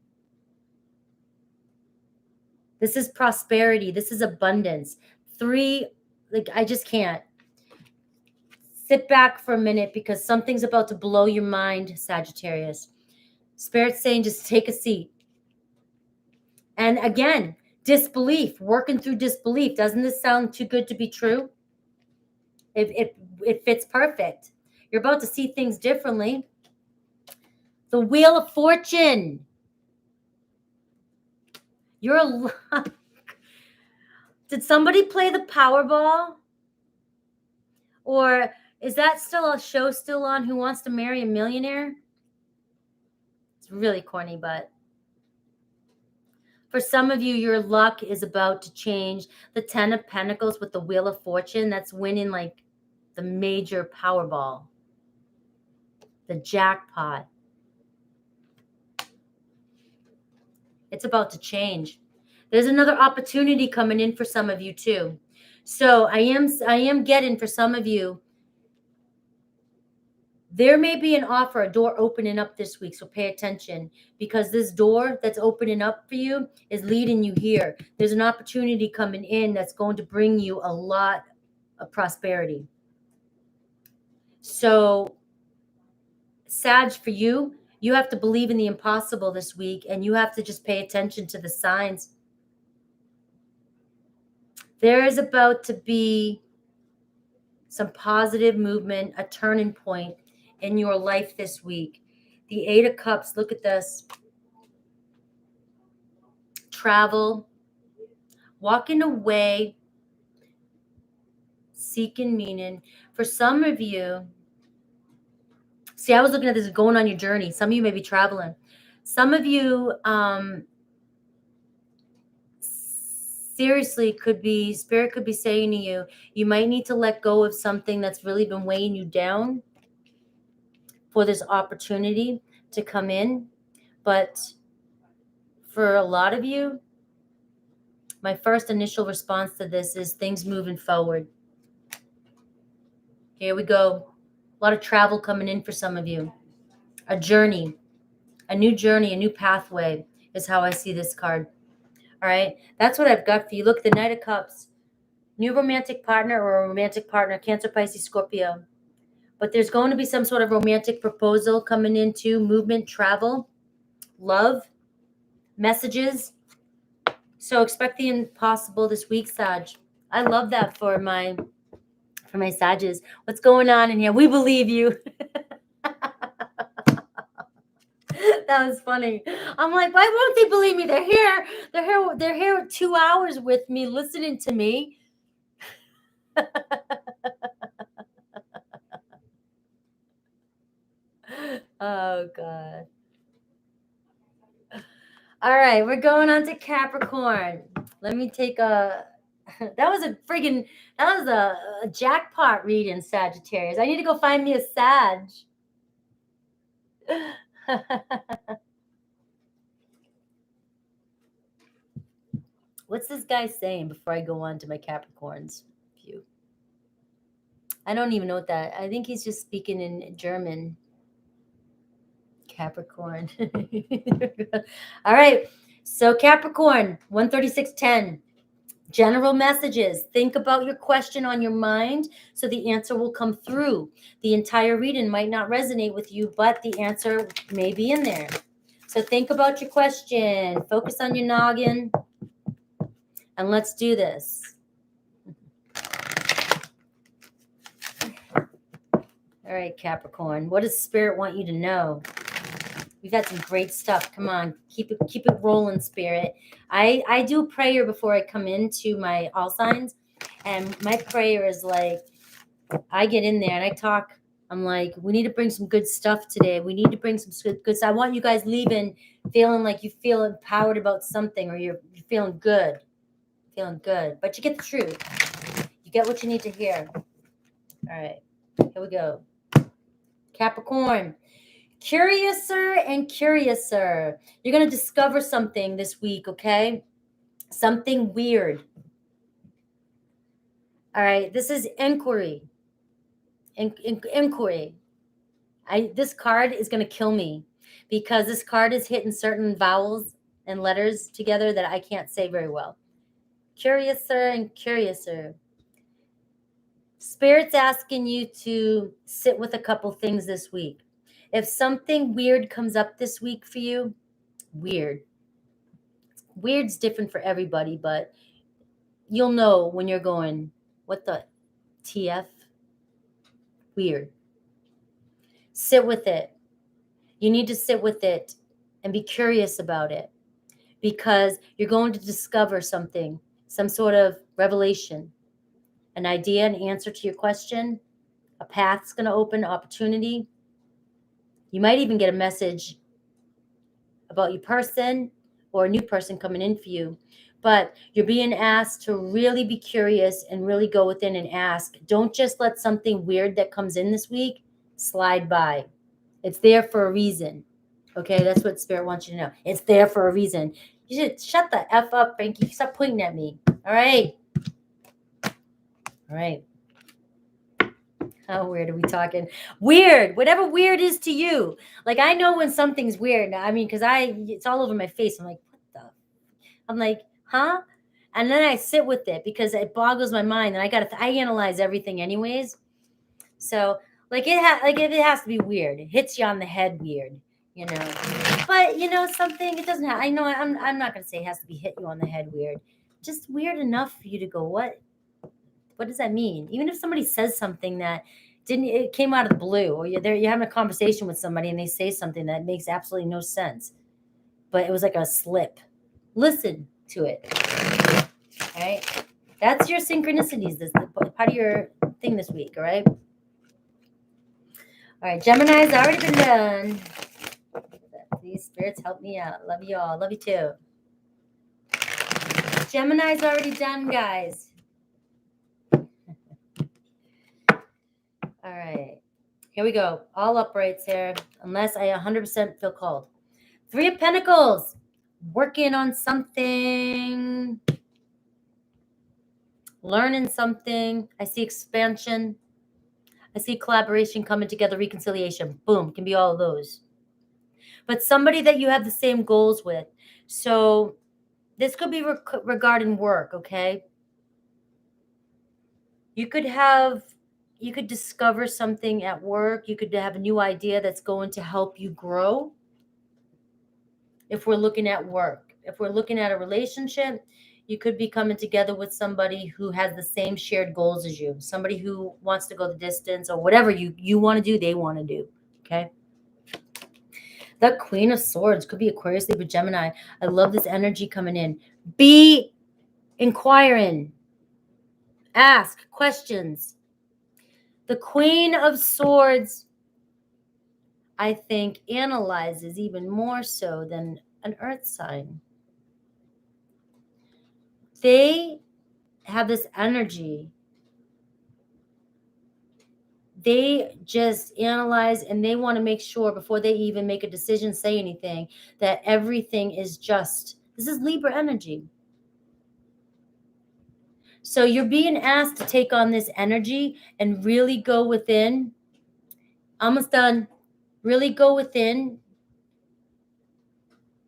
This is prosperity. This is abundance. 3, I just can't. Sit back for a minute because something's about to blow your mind, Sagittarius. Spirit's saying just take a seat. And again, disbelief, working through disbelief. Doesn't this sound too good to be true? It fits perfect. You're about to see things differently. The Wheel of Fortune. Did somebody play the Powerball? Or is that still a show still on, Who Wants to Marry a Millionaire? It's really corny, but for some of you, your luck is about to change. The 10 of Pentacles with the Wheel of Fortune, that's winning like the major Powerball, the jackpot. It's about to change. There's another opportunity coming in for some of you too. So I am getting for some of you, there may be an offer, a door opening up this week. So pay attention because this door that's opening up for you is leading you here. There's an opportunity coming in that's going to bring you a lot of prosperity. So Sag, for you, you have to believe in the impossible this week and you have to just pay attention to the signs. There is about to be some positive movement, a turning point in your life this week. The 8 of Cups, look at this. Travel, walking away, seeking meaning. For some of you, see, I was looking at this going on your journey. Some of you may be seriously Spirit could be saying to you, you might need to let go of something that's really been weighing you down for this opportunity to come in. But for a lot of you, my first initial response to this is things moving forward. Here we go. A lot of travel coming in for some of you. A journey, a new pathway is how I see this card. All right. That's what I've got for you. Look, the Knight of Cups. New romantic partner or a romantic partner, Cancer, Pisces, Scorpio. But there's going to be some sort of romantic proposal coming into movement, travel, love, messages. So expect the impossible this week, Sag. I love that for my Sages. What's going on in here? We believe you. That was funny. I'm like, why won't they believe me? They're here. They're here 2 hours with me, listening to me. Oh God. All right, we're going on to Capricorn. Let me take a. That was a jackpot reading, Sagittarius. I need to go find me a Sag. What's this guy saying before I go on to my Capricorns view? I don't even know what that. I think he's just speaking in German. Capricorn. All right. So Capricorn, 13610. General messages. Think about your question on your mind so the answer will come through. The entire reading might not resonate with you, but the answer may be in there. So think about your question. Focus on your noggin. And let's do this. All right, Capricorn. What does Spirit want you to know? We've got some great stuff. Come on, keep it rolling, Spirit. I do a prayer before I come into my all signs, and my prayer is like, I get in there and I talk. I'm like, we need to bring some good stuff today. We need to bring some good stuff. I want you guys leaving feeling like you feel empowered about something, or you're feeling good, But you get the truth. You get what you need to hear. All right, here we go. Capricorn. Curiouser and curiouser. You're going to discover something this week, okay? Something weird. All right, this is inquiry. Inquiry. This card is going to kill me because this card is hitting certain vowels and letters together that I can't say very well. Curiouser and curiouser. Spirit's asking you to sit with a couple things this week. If something weird comes up this week for you, weird's different for everybody, but you'll know when you're going, what the TF? Weird. Sit with it. You need to sit with it and be curious about it, because you're going to discover something, some sort of revelation, an idea, an answer to your question. A path's going to open, opportunity. You might even get a message about your person or a new person coming in for you. But you're being asked to really be curious and really go within and ask. Don't just let something weird that comes in this week slide by. It's there for a reason. Okay, that's what Spirit wants you to know. It's there for a reason. You should shut the F up, Frankie. Stop pointing at me. All right. All right. How weird are we talking? Weird. Whatever weird is to you. Like, I know when something's weird. I mean, because it's all over my face. I'm like, what the? I'm like, huh? And then I sit with it because it boggles my mind, and I analyze everything anyways. So like if it has to be weird, it hits you on the head weird, you know. But you know something, it doesn't have. I know I'm not gonna say it has to be hit you on the head weird. Just weird enough for you to go, what? What does that mean? Even if somebody says something that it came out of the blue, or you're having a conversation with somebody and they say something that makes absolutely no sense, but it was like a slip. Listen to it. All right. That's your synchronicities. This is part of your thing this week. All right. All right. Gemini's already been done. These spirits help me out. Love you all. Love you too. Gemini's already done, guys. All right. Here we go. All uprights here, unless I 100% feel called. 3 of Pentacles. Working on something. Learning something. I see expansion. I see collaboration, coming together, reconciliation. Boom. Can be all of those. But somebody that you have the same goals with. So this could be regarding work, okay? You could discover something at work. You could have a new idea that's going to help you grow. If we're looking at work, if we're looking at a relationship, you could be coming together with somebody who has the same shared goals as you, somebody who wants to go the distance, or whatever you want to do, they want to do. Okay. The Queen of Swords could be Aquarius, Libra, Gemini. I love this energy coming in. Be inquiring. Ask questions. The Queen of Swords, I think, analyzes even more so than an earth sign. They have this energy. They just analyze, and they want to make sure before they even make a decision, say anything, that everything is just. This is Libra energy. So you're being asked to take on this energy and really go within. Almost done. Really go within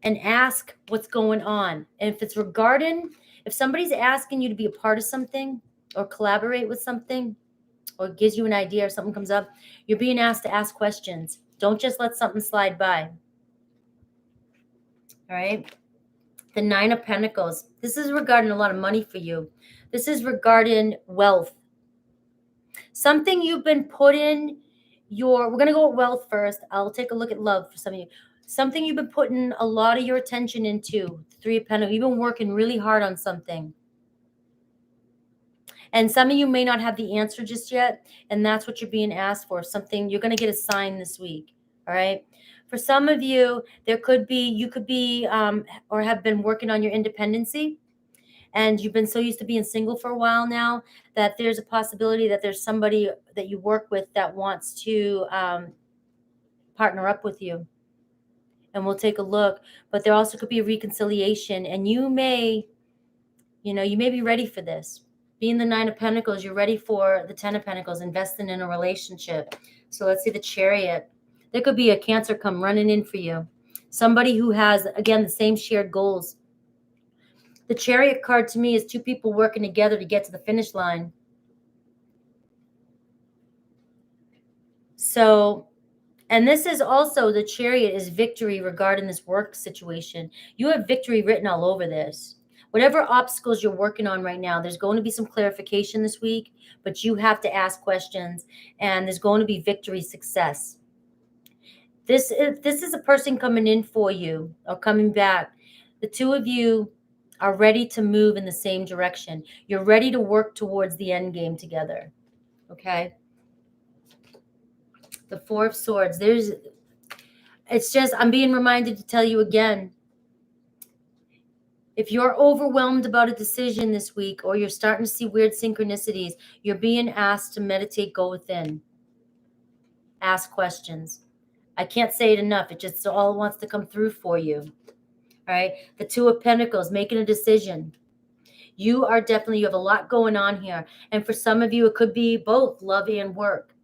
and ask what's going on. And if it's regarding, if somebody's asking you to be a part of something or collaborate with something, or gives you an idea or something comes up, you're being asked to ask questions. Don't just let something slide by. All right. The 9 of Pentacles. This is regarding a lot of money for you. This is regarding wealth. Something you've been putting we're going to go with wealth first. I'll take a look at love for some of you. Something you've been putting a lot of your attention into. 3 of Pentacles. You've been working really hard on something. And some of you may not have the answer just yet, and that's what you're being asked for. Something you're going to get a sign this week. All right. For some of you, you could be or have been working on your independency, and you've been so used to being single for a while now that there's a possibility that there's somebody that you work with that wants to partner up with you. And we'll take a look. But there also could be a reconciliation, and you may be ready for this. Being the 9 of Pentacles, you're ready for the 10 of Pentacles, investing in a relationship. So let's see the Chariot. There could be a Cancer come running in for you. Somebody who has, again, the same shared goals. The Chariot card to me is 2 people working together to get to the finish line. So, and this is also, the Chariot is victory regarding this work situation. You have victory written all over this. Whatever obstacles you're working on right now, there's going to be some clarification this week, but you have to ask questions, and there's going to be victory, success. This is a person coming in for you or coming back. The 2 of you are ready to move in the same direction. You're ready to work towards the end game together. Okay. The 4 of Swords. I'm being reminded to tell you again, if you're overwhelmed about a decision this week, or you're starting to see weird synchronicities, you're being asked to meditate, go within. Ask questions. I can't say it enough. It just all wants to come through for you. All right. The 2 of Pentacles, making a decision. You have a lot going on here. And for some of you, it could be both love and work.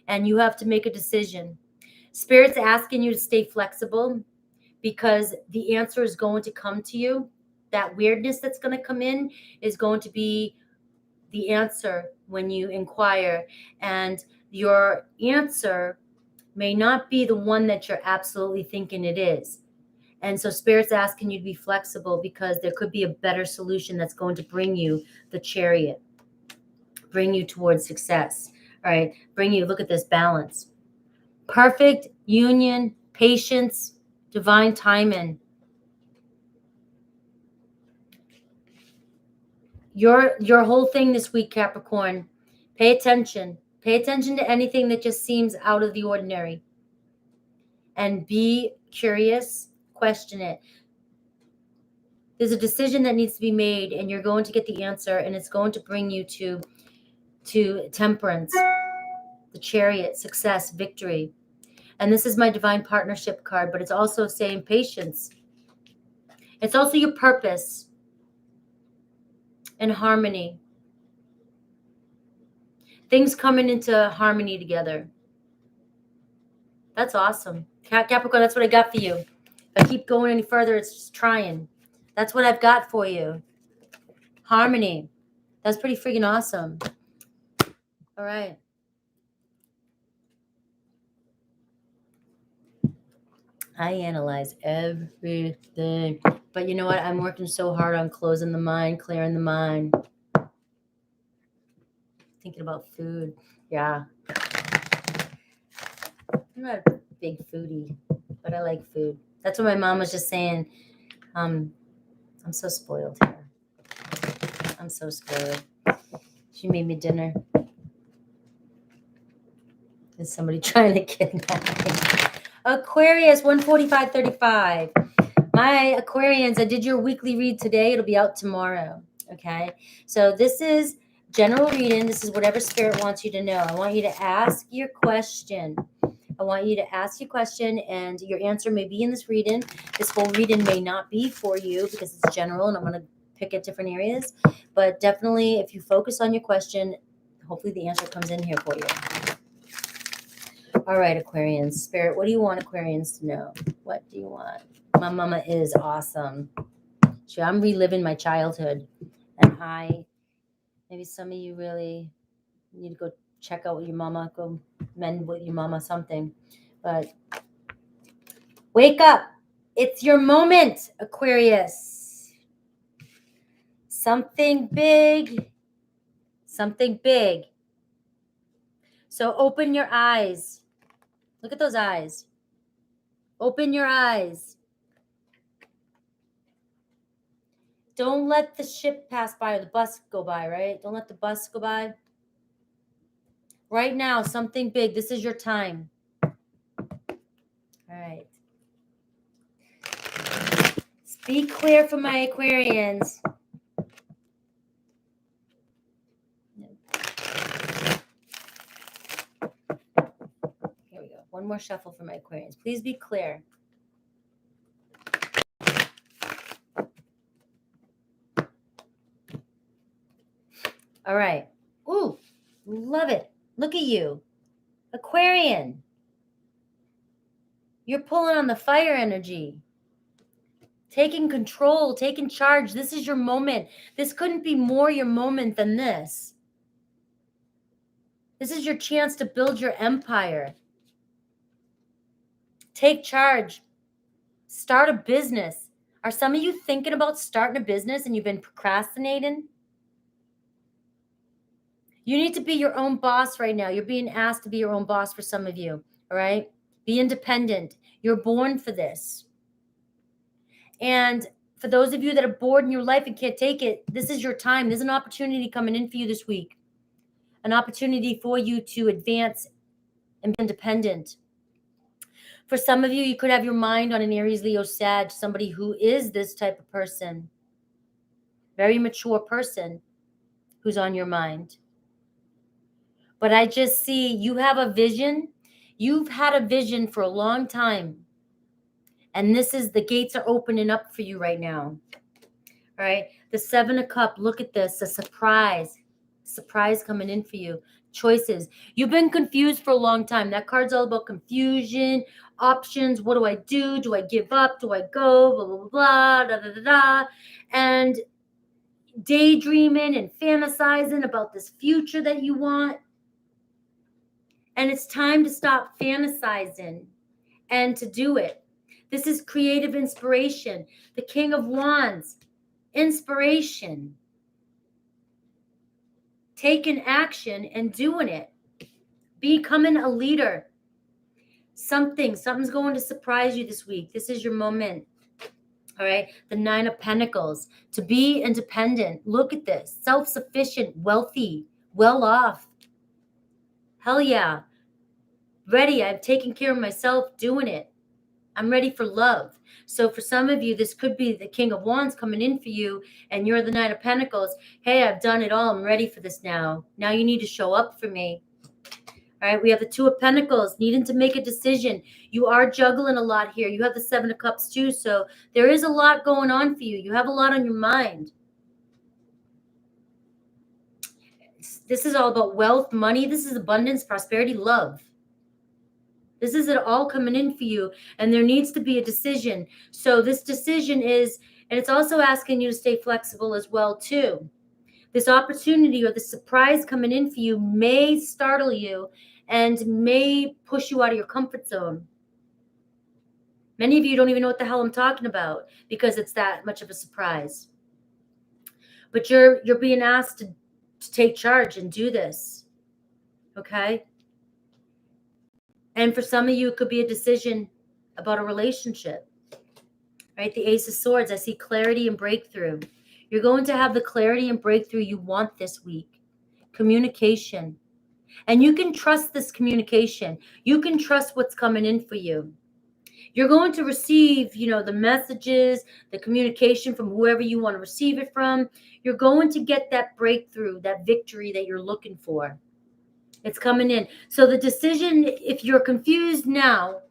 And you have to make a decision. Spirit's asking you to stay flexible, because the answer is going to come to you. That weirdness that's going to come in is going to be the answer when you inquire. And your answer may not be the one that you're absolutely thinking it is. And so Spirit's asking you to be flexible, because there could be a better solution that's going to bring you the Chariot, bring you towards success. All right. Look at this balance. Perfect union, patience, divine timing. Your whole thing this week, Capricorn, pay attention. Pay attention to anything that just seems out of the ordinary. And be curious, question it. There's a decision that needs to be made, and you're going to get the answer, and it's going to bring you to temperance, the Chariot, success, victory. And this is my divine partnership card, but it's also saying patience. It's also your purpose and harmony. Things coming into harmony together. That's awesome. Capricorn, that's what I got for you. If I keep going any further, it's just trying. That's what I've got for you. Harmony. That's pretty freaking awesome. All right. I analyze everything. But you know what? I'm working so hard on closing the mind, clearing the mind. Thinking about food. Yeah. I'm not a big foodie, but I like food. That's what my mom was just saying. I'm so spoiled here. I'm so spoiled. She made me dinner. Is somebody trying to kidnap me? Aquarius 145.35. My Aquarians, I did your weekly read today. It'll be out tomorrow. Okay. So this is general reading. This is whatever spirit wants you to know. I want you to ask your question. I want you to ask your question, and your answer may be in this reading. This whole reading may not be for you because it's general, and I'm going to pick at different areas. But definitely, if you focus on your question, hopefully the answer comes in here for you. All right, Aquarians. Spirit, what do you want Aquarians to know? What do you want? My mama is awesome. I'm reliving my childhood. And maybe some of you really need to go check out with your mama, go mend with your mama, something. But wake up. It's your moment, Aquarius. Something big. Something big. So open your eyes. Look at those eyes. Open your eyes. Don't let the ship pass by or the bus go by, right? Don't let the bus go by. Right now, something big. This is your time. All right. Be clear for my Aquarians. Here we go. One more shuffle for my Aquarians. Please be clear. All right. Ooh, love it. Look at you. Aquarian. You're pulling on the fire energy. Taking control, taking charge. This is your moment. This couldn't be more your moment than this. This is your chance to build your empire. Take charge. Start a business. Are some of you thinking about starting a business and you've been procrastinating? You need to be your own boss right now. You're being asked to be your own boss for some of you, all right? Be independent. You're born for this. And for those of you that are bored in your life and can't take it, this is your time. There's an opportunity coming in for you this week. An opportunity for you to advance and be independent. For some of you, you could have your mind on an Aries, Leo, Sag, somebody who is this type of person. Very mature person who's on your mind. But I just see you have a vision. You've had a vision for a long time. And this is, the gates are opening up for you right now. All right. The 7 of Cups, look at this, a surprise. Surprise coming in for you. Choices. You've been confused for a long time. That card's all about confusion, options. What do I do? Do I give up? Do I go? Blah, blah, blah, blah, da, da, da, da. And daydreaming and fantasizing about this future that you want. And it's time to stop fantasizing and to do it. This is creative inspiration. The King of Wands, inspiration. Taking action and doing it. Becoming a leader. Something's going to surprise you this week. This is your moment. All right. The 9 of Pentacles. To be independent. Look at this. Self-sufficient, wealthy, well off. Hell yeah. Ready. I've taken care of myself, doing it. I'm ready for love. So for some of you, this could be the King of Wands coming in for you, and you're the Knight of Pentacles. Hey, I've done it all. I'm ready for this now. Now you need to show up for me. All right, we have the Two of Pentacles, needing to make a decision. You are juggling a lot here. You have the Seven of Cups too, so there is a lot going on for you. You have a lot on your mind. This is all about wealth, money. This is abundance, prosperity, love. This is it all coming in for you, and there needs to be a decision. So this decision is, and it's also asking you to stay flexible as well too. This opportunity or the surprise coming in for you may startle you and may push you out of your comfort zone. Many of you don't even know what the hell I'm talking about because it's that much of a surprise. But you're being asked to take charge and do this. Okay? And for some of you, it could be a decision about a relationship. Right? The Ace of Swords, I see clarity and breakthrough. You're going to have the clarity and breakthrough you want this week. Communication. And you can trust this communication. You can trust what's coming in for you. You're going to receive, the messages, the communication from whoever you want to receive it from. You're going to get that breakthrough, that victory that you're looking for. It's coming in. So the decision, if you're confused now,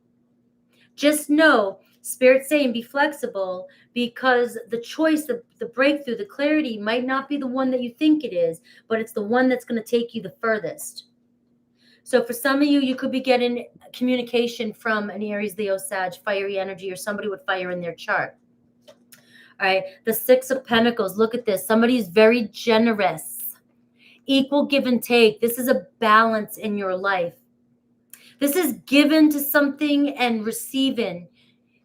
just know, Spirit's saying be flexible, because the choice, the breakthrough, the clarity might not be the one that you think it is, but it's the one that's going to take you the furthest. So for some of you, you could be getting communication from an Aries, Leo, Sag, fiery energy, or somebody with fire in their chart. All right. The Six of Pentacles. Look at this. Somebody is very generous. Equal give and take. This is a balance in your life. This is given to something and receiving.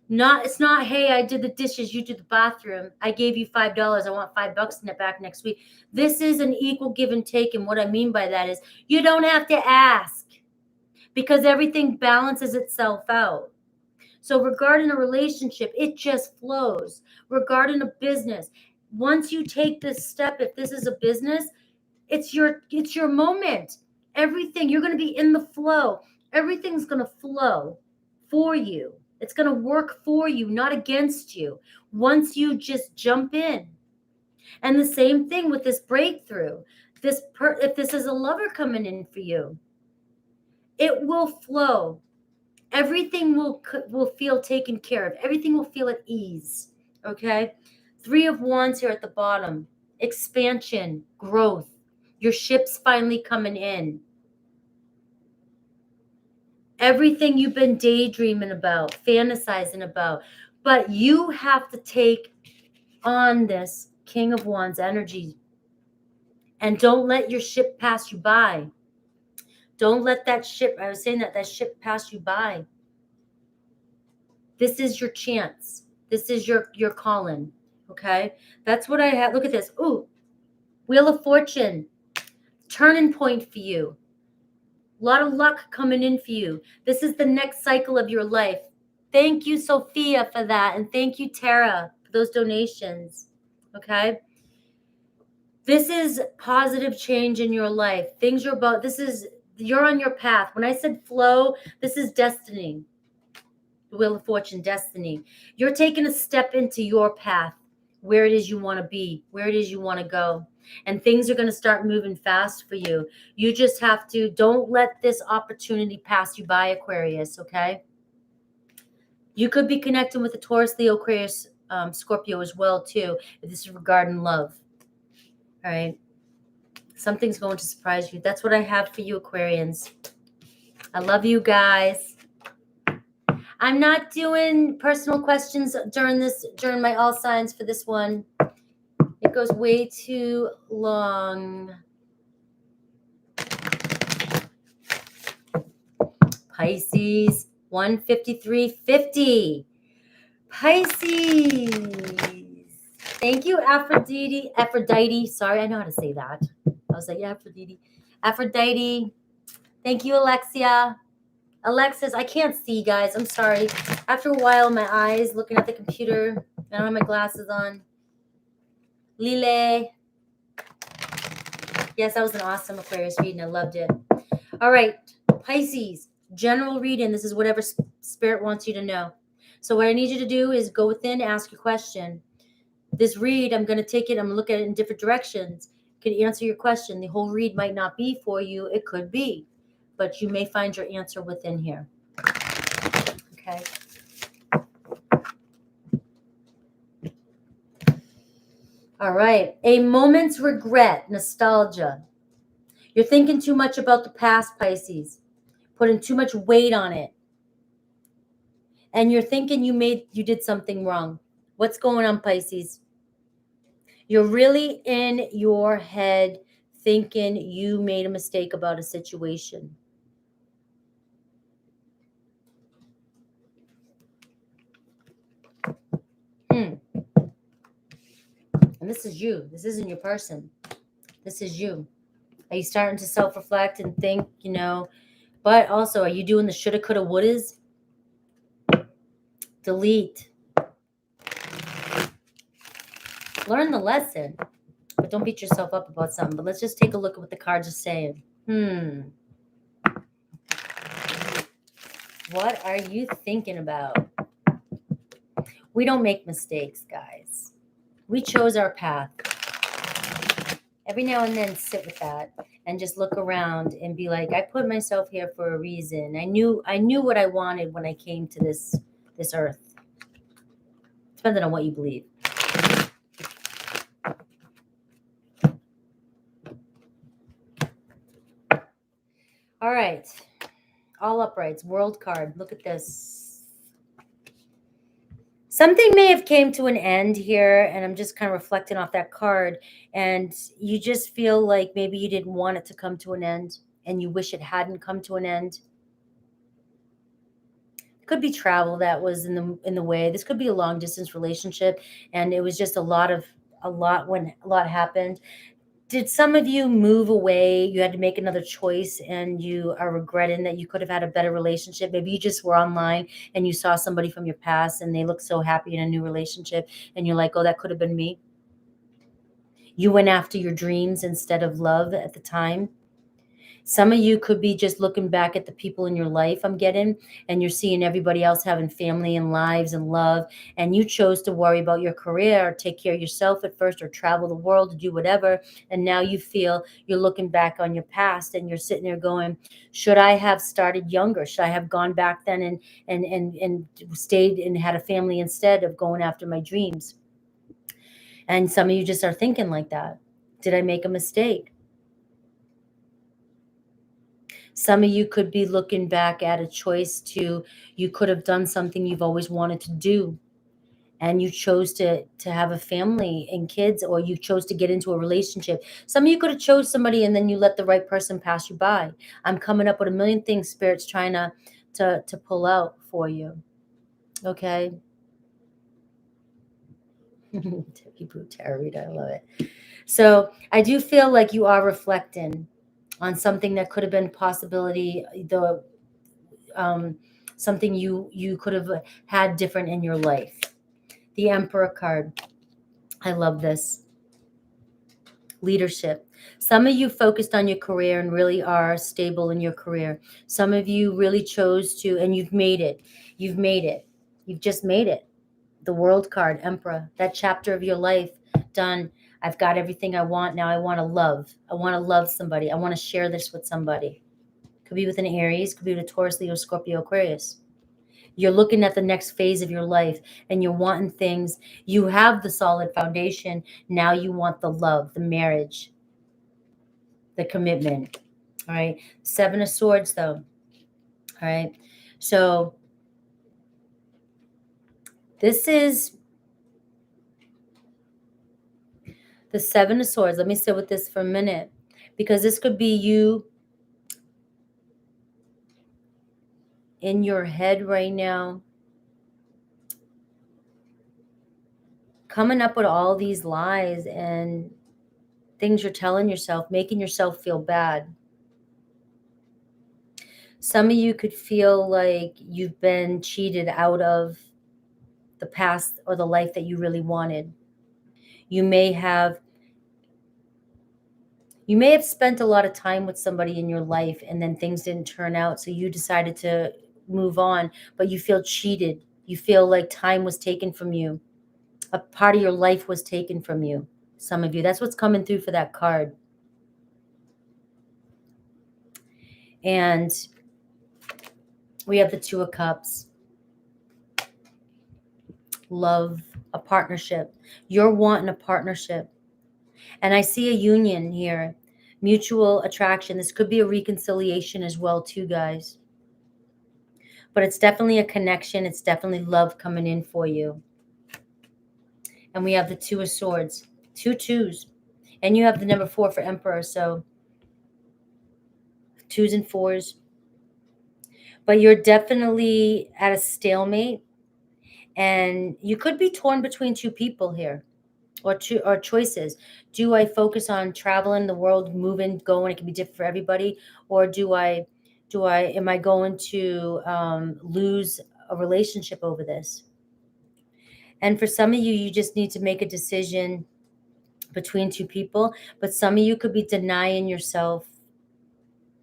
It's not, hey, I did the dishes, you did the bathroom. I gave you $5. I want $5 in it back next week. This is an equal give and take. And what I mean by that is you don't have to ask, because everything balances itself out. So regarding a relationship, it just flows. Regarding a business, once you take this step, if this is a business, it's your moment. Everything, you're going to be in the flow. Everything's going to flow for you. It's going to work for you, not against you, once you just jump in. And the same thing with this breakthrough. If this is a lover coming in for you, it will flow. Everything will feel taken care of. Everything will feel at ease. Okay? Three of Wands here at the bottom. Expansion, growth. Your ship's finally coming in. Everything you've been daydreaming about, fantasizing about. But you have to take on this King of Wands energy. And don't let your ship pass you by. Don't let that ship, I was saying that ship pass you by. This is your chance. This is your calling. Okay? That's what I have. Look at this. Ooh, Wheel of Fortune. Turning point for you. A lot of luck coming in for you. This is the next cycle of your life. Thank you, Sophia, for that. And thank you, Tara, for those donations. Okay? This is positive change in your life. You're on your path. When I said flow, this is destiny. The Wheel of Fortune, destiny. You're taking a step into your path, where it is you want to be, where it is you want to go. And things are going to start moving fast for you. You just have to, don't let this opportunity pass you by, Aquarius, okay? You could be connecting with a Taurus, Leo, Aquarius, Scorpio as well, too, if this is regarding love. All right? Something's going to surprise you. That's what I have for you, Aquarians. I love you guys. I'm not doing personal questions during my all signs for this one. It goes way too long. Pisces, 153.50. Pisces. Thank you, Aphrodite. Sorry, I know how to say that. I was like, yeah, Aphrodite. Thank you, Alexia. Alexis, I can't see, guys. I'm sorry. After a while, my eyes looking at the computer. I don't have my glasses on. Lile. Yes, that was an awesome Aquarius reading. I loved it. All right. Pisces, general reading. This is whatever Spirit wants you to know. So what I need you to do is go within, ask your question. This read, I'm going to take it, I'm going to look at it in different directions. Could answer your question. The whole read might not be for you. It could be, but you may find your answer within here. Okay. All right. A moment's regret, nostalgia. You're thinking too much about the past, Pisces, putting too much weight on it. And you're thinking you did something wrong. What's going on, Pisces? You're really in your head thinking you made a mistake about a situation. And this is you. This isn't your person. This is you. Are you starting to self-reflect and think, but also, are you doing the shoulda, coulda, wouldas? Delete. Learn the lesson, but don't beat yourself up about something. But let's just take a look at what the cards are saying. What are you thinking about? We don't make mistakes, guys. We chose our path. Every now and then sit with that and just look around and be like, I put myself here for a reason. I knew what I wanted when I came to this earth. Depending on what you believe. All right. All uprights, world card. Look at this. Something may have came to an end here, and I'm just kind of reflecting off that card, and you just feel like maybe you didn't want it to come to an end, and you wish it hadn't come to an end. It could be travel that was in the way. This could be a long distance relationship, and it was just a lot when a lot happened. Did some of you move away? You had to make another choice and you are regretting that you could have had a better relationship. Maybe you just were online and you saw somebody from your past and they look so happy in a new relationship and you're like, oh, that could have been me. You went after your dreams instead of love at the time. Some of you could be just looking back at the people in your life I'm getting, and you're seeing everybody else having family and lives and love, and you chose to worry about your career or take care of yourself at first or travel the world to do whatever, and now you feel you're looking back on your past and you're sitting there going, should I have started younger? Should I have gone back then and stayed and had a family instead of going after my dreams? And some of you just are thinking like that. Did I make a mistake? Some of you could be looking back at a choice you could have done something you've always wanted to do, and you chose to have a family and kids, or you chose to get into a relationship. Some of you could have chose somebody and then you let the right person pass you by. I'm coming up with a million things Spirit's trying to pull out for you. Okay. Tarot reader, I love it. So I do feel like you are reflecting on something that could have been possibility, something you could have had different in your life. The Emperor card. I love this. Leadership. Some of you focused on your career and really are stable in your career. Some of you really chose to, and you've made it. You've made it. You've just made it. The World card, Emperor. That chapter of your life done. I've got everything I want. Now I want to love. I want to love somebody. I want to share this with somebody. Could be with an Aries, could be with a Taurus, Leo, Scorpio, Aquarius. You're looking at the next phase of your life and you're wanting things. You have the solid foundation. Now you want the love, the marriage, the commitment. All right. 7 of Swords, though. All right. So this is the 7 of Swords. Let me sit with this for a minute, because this could be you in your head right now, coming up with all these lies and things you're telling yourself, making yourself feel bad. Some of you could feel like you've been cheated out of the past or the life that you really wanted. You may have spent a lot of time with somebody in your life and then things didn't turn out, so you decided to move on, but you feel cheated You feel like time was taken from you. A part of your life was taken from you. Some of you. That's what's coming through for that card. And we have the Two of Cups. Love, a partnership. You're wanting a partnership. And I see a union here. Mutual attraction. This could be a reconciliation as well too, guys. But it's definitely a connection. It's definitely love coming in for you. And we have the Two of Swords. 2 2s. And you have the number 4 for Emperor. So 2s and 4s. But you're definitely at a stalemate. And you could be torn between two people here. Or choices. Do I focus on traveling the world, moving, going? It can be different for everybody. Or am I going to lose a relationship over this? And for some of you, you just need to make a decision between two people. But some of you could be denying yourself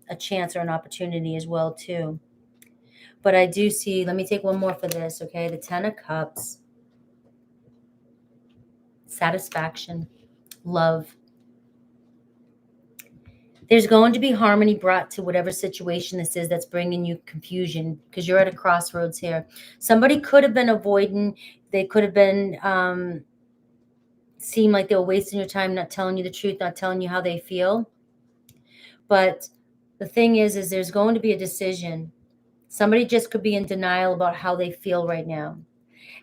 a chance or an opportunity as well too. But I do see, let me take one more for this, okay? The 10 of Cups. Satisfaction. Love. There's going to be harmony brought to whatever situation this is that's bringing you confusion, because you're at a crossroads here. Somebody could have been avoiding. They could have been seem like they were wasting your time, not telling you the truth, not telling you how they feel. But the thing is there's going to be a decision. Somebody just could be in denial about how they feel right now.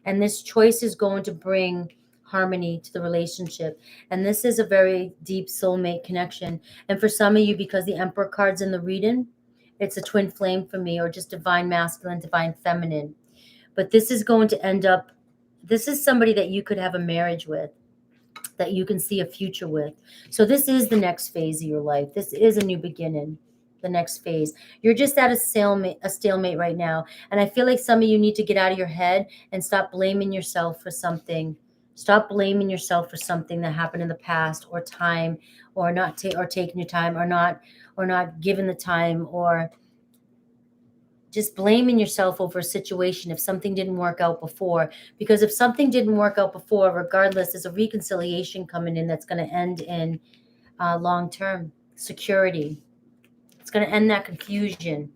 And this choice is going to bring harmony to the relationship. And this is a very deep soulmate connection. And for some of you, because the Emperor card's in the reading, it's a twin flame for me, or just divine masculine, divine feminine. But this is going to end up, this is somebody that you could have a marriage with, that you can see a future with. So this is the next phase of your life. This is a new beginning. The next phase. You're just at a stalemate right now. And I feel like some of you need to get out of your head and stop blaming yourself for something. Stop blaming yourself for something that happened in the past, or time, or not or taking your time, or not giving the time, or just blaming yourself over a situation if something didn't work out before. Because if something didn't work out before, regardless, there's a reconciliation coming in that's going to end in long-term security. It's going to end that confusion.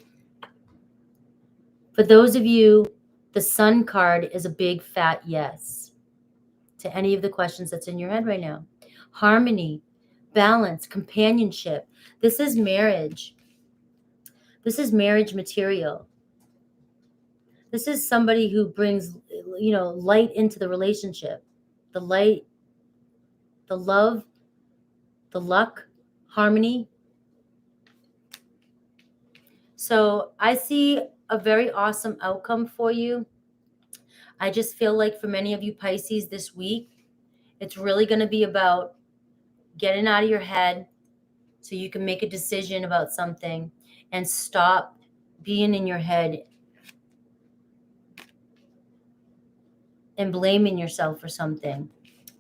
For those of you, the Sun card is a big fat yes to any of the questions that's in your head right now. Harmony, balance, companionship. This is marriage. This is marriage material. This is somebody who brings, light into the relationship. The light, the love, the luck, harmony. So I see a very awesome outcome for you. I just feel like for many of you Pisces this week, it's really going to be about getting out of your head so you can make a decision about something and stop being in your head and blaming yourself for something.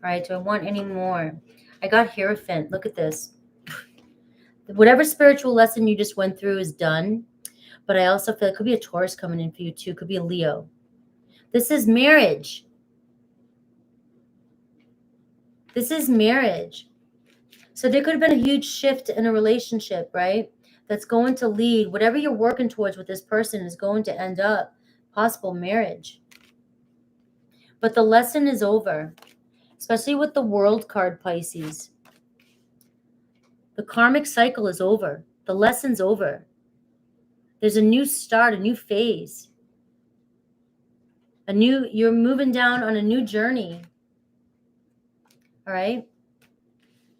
All right, do I want any more? I got Hierophant. Look at this. Whatever spiritual lesson you just went through is done. But I also feel it could be a Taurus coming in for you too. It could be a Leo. This is marriage. This is marriage. So there could have been a huge shift in a relationship, right? That's going to lead, whatever you're working towards with this person is going to end up possible marriage. But the lesson is over, especially with the World card, Pisces. The karmic cycle is over. The lesson's over. There's a new start, a new phase. You're moving down on a new journey. All right?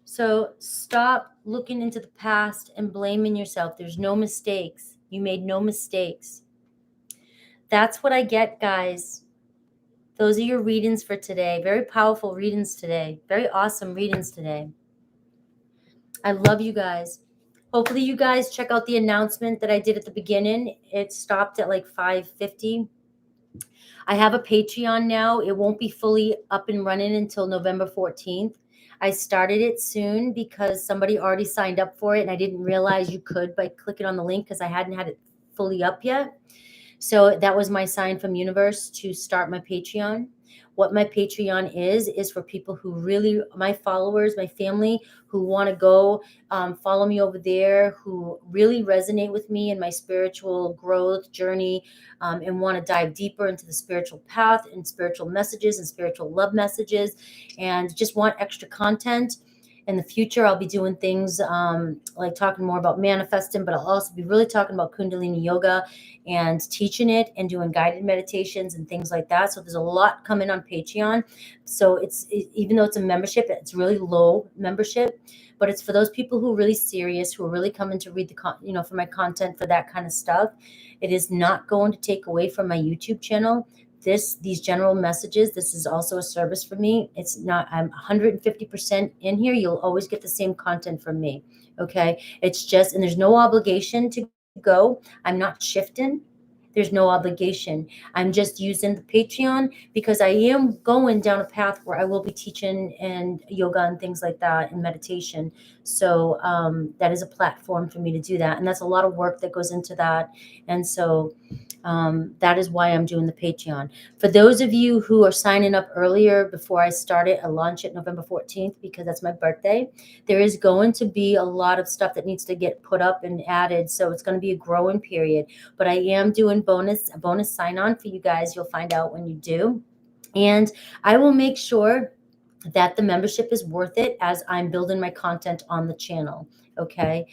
So stop looking into the past and blaming yourself. There's no mistakes. You made no mistakes. That's what I get, guys. Those are your readings for today. Very powerful readings today. Very awesome readings today. I love you guys. Hopefully you guys check out the announcement that I did at the beginning. It stopped at like 5:50. I have a Patreon now. It won't be fully up and running until November 14th. I started it soon because somebody already signed up for it, and I didn't realize you could by clicking on the link because I hadn't had it fully up yet. So that was my sign from universe to start my Patreon. What my Patreon is for people who really, my followers, my family, who want to go follow me over there, who really resonate with me in my spiritual growth journey, and want to dive deeper into the spiritual path and spiritual messages and spiritual love messages, and just want extra content. In the future, I'll be doing things like talking more about manifesting, but I'll also be really talking about Kundalini yoga and teaching it and doing guided meditations and things like that. So there's a lot coming on Patreon. So even though it's a membership, it's really low membership, but it's for those people who are really serious, who are really coming to read for my content, for that kind of stuff. It is not going to take away from my YouTube channel. These general messages, this is also a service for me. It's not, I'm 150% in here. You'll always get the same content from me. Okay. It's just, and there's no obligation to go. I'm not shifting. There's no obligation. I'm just using the Patreon because I am going down a path where I will be teaching and yoga and things like that and meditation. So that is a platform for me to do that. And that's a lot of work that goes into that. And so that is why I'm doing the Patreon. For those of you who are signing up earlier before I start it, I launch it November 14th because that's my birthday. There is going to be a lot of stuff that needs to get put up and added. So it's going to be a growing period, but I am doing a bonus sign on for you guys. You'll find out when you do. And I will make sure that the membership is worth it as I'm building my content on the channel. Okay.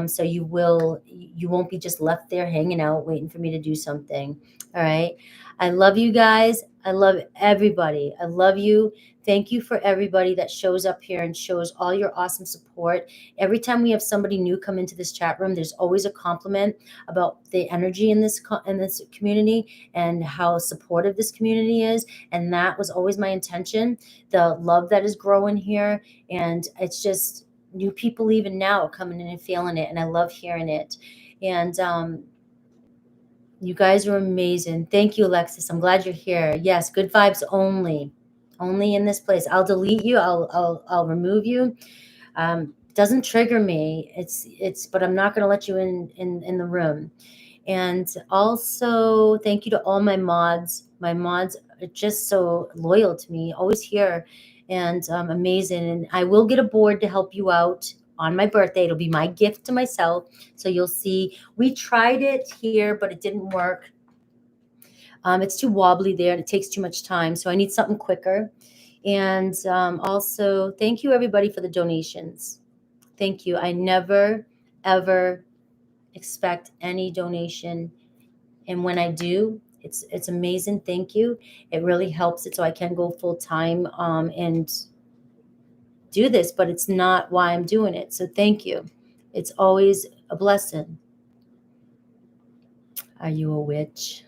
So you won't be just left there hanging out, waiting for me to do something. All right. I love you guys. I love everybody. I love you. Thank you for everybody that shows up here and shows all your awesome support. Every time we have somebody new come into this chat room, there's always a compliment about the energy in this community and how supportive this community is. And that was always my intention. The love that is growing here. And it's just new people even now coming in and feeling it. And I love hearing it. And you guys are amazing. Thank you, Alexis. I'm glad you're here. Yes, good vibes only in this place. I'll delete you. I'll remove you. Doesn't trigger me. But I'm not going to let you in the room. And also thank you to all my mods. My mods are just so loyal to me, always here, and amazing. And I will get a board to help you out on my birthday. It'll be my gift to myself. So you'll see, we tried it here, but it didn't work. It's too wobbly there and it takes too much time. So I need something quicker. And also thank you everybody for the donations. Thank you. I never, ever expect any donation. And when I do, it's amazing. Thank you. It really helps it so I can go full time and do this, but it's not why I'm doing it. So thank you. It's always a blessing. Are you a witch?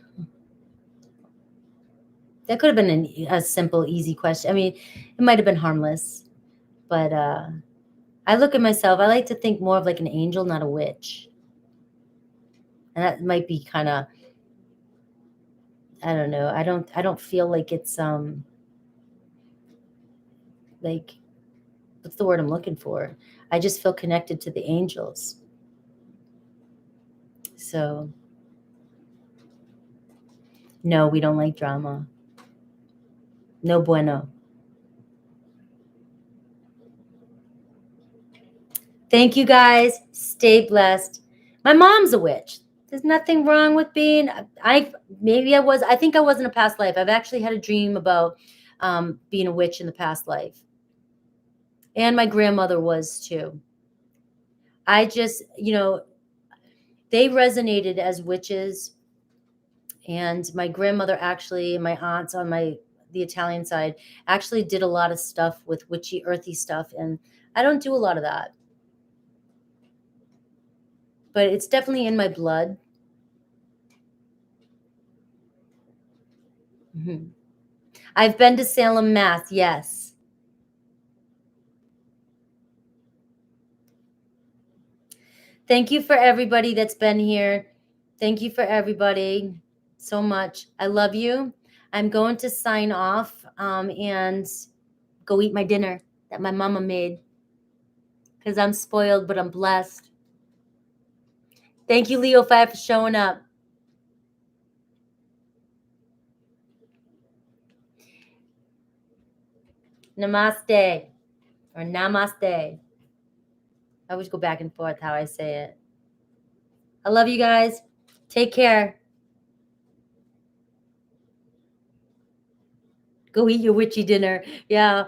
That could have been a simple, easy question. I mean, it might have been harmless, but I look at myself, I like to think more of like an angel, not a witch. And that might be kind of, I don't know. I don't feel like it's like, what's the word I'm looking for? I just feel connected to the angels. So no, we don't like drama. No bueno. Thank you guys. Stay blessed. My mom's a witch. There's nothing wrong with being, I think I was in a past life. I've actually had a dream about being a witch in the past life. And my grandmother was too. I just, they resonated as witches. And my grandmother actually, my aunts on the Italian side actually did a lot of stuff with witchy, earthy stuff. And I don't do a lot of that. But it's definitely in my blood. Mm-hmm. I've been to Salem, Mass. Yes. Thank you for everybody that's been here. Thank you for everybody so much. I love you. I'm going to sign off and go eat my dinner that my mama made because I'm spoiled, but I'm blessed. Thank you, Leo 5, for showing up. Namaste or namaste. I always go back and forth how I say it. I love you guys. Take care. Go eat your witchy dinner. Yeah.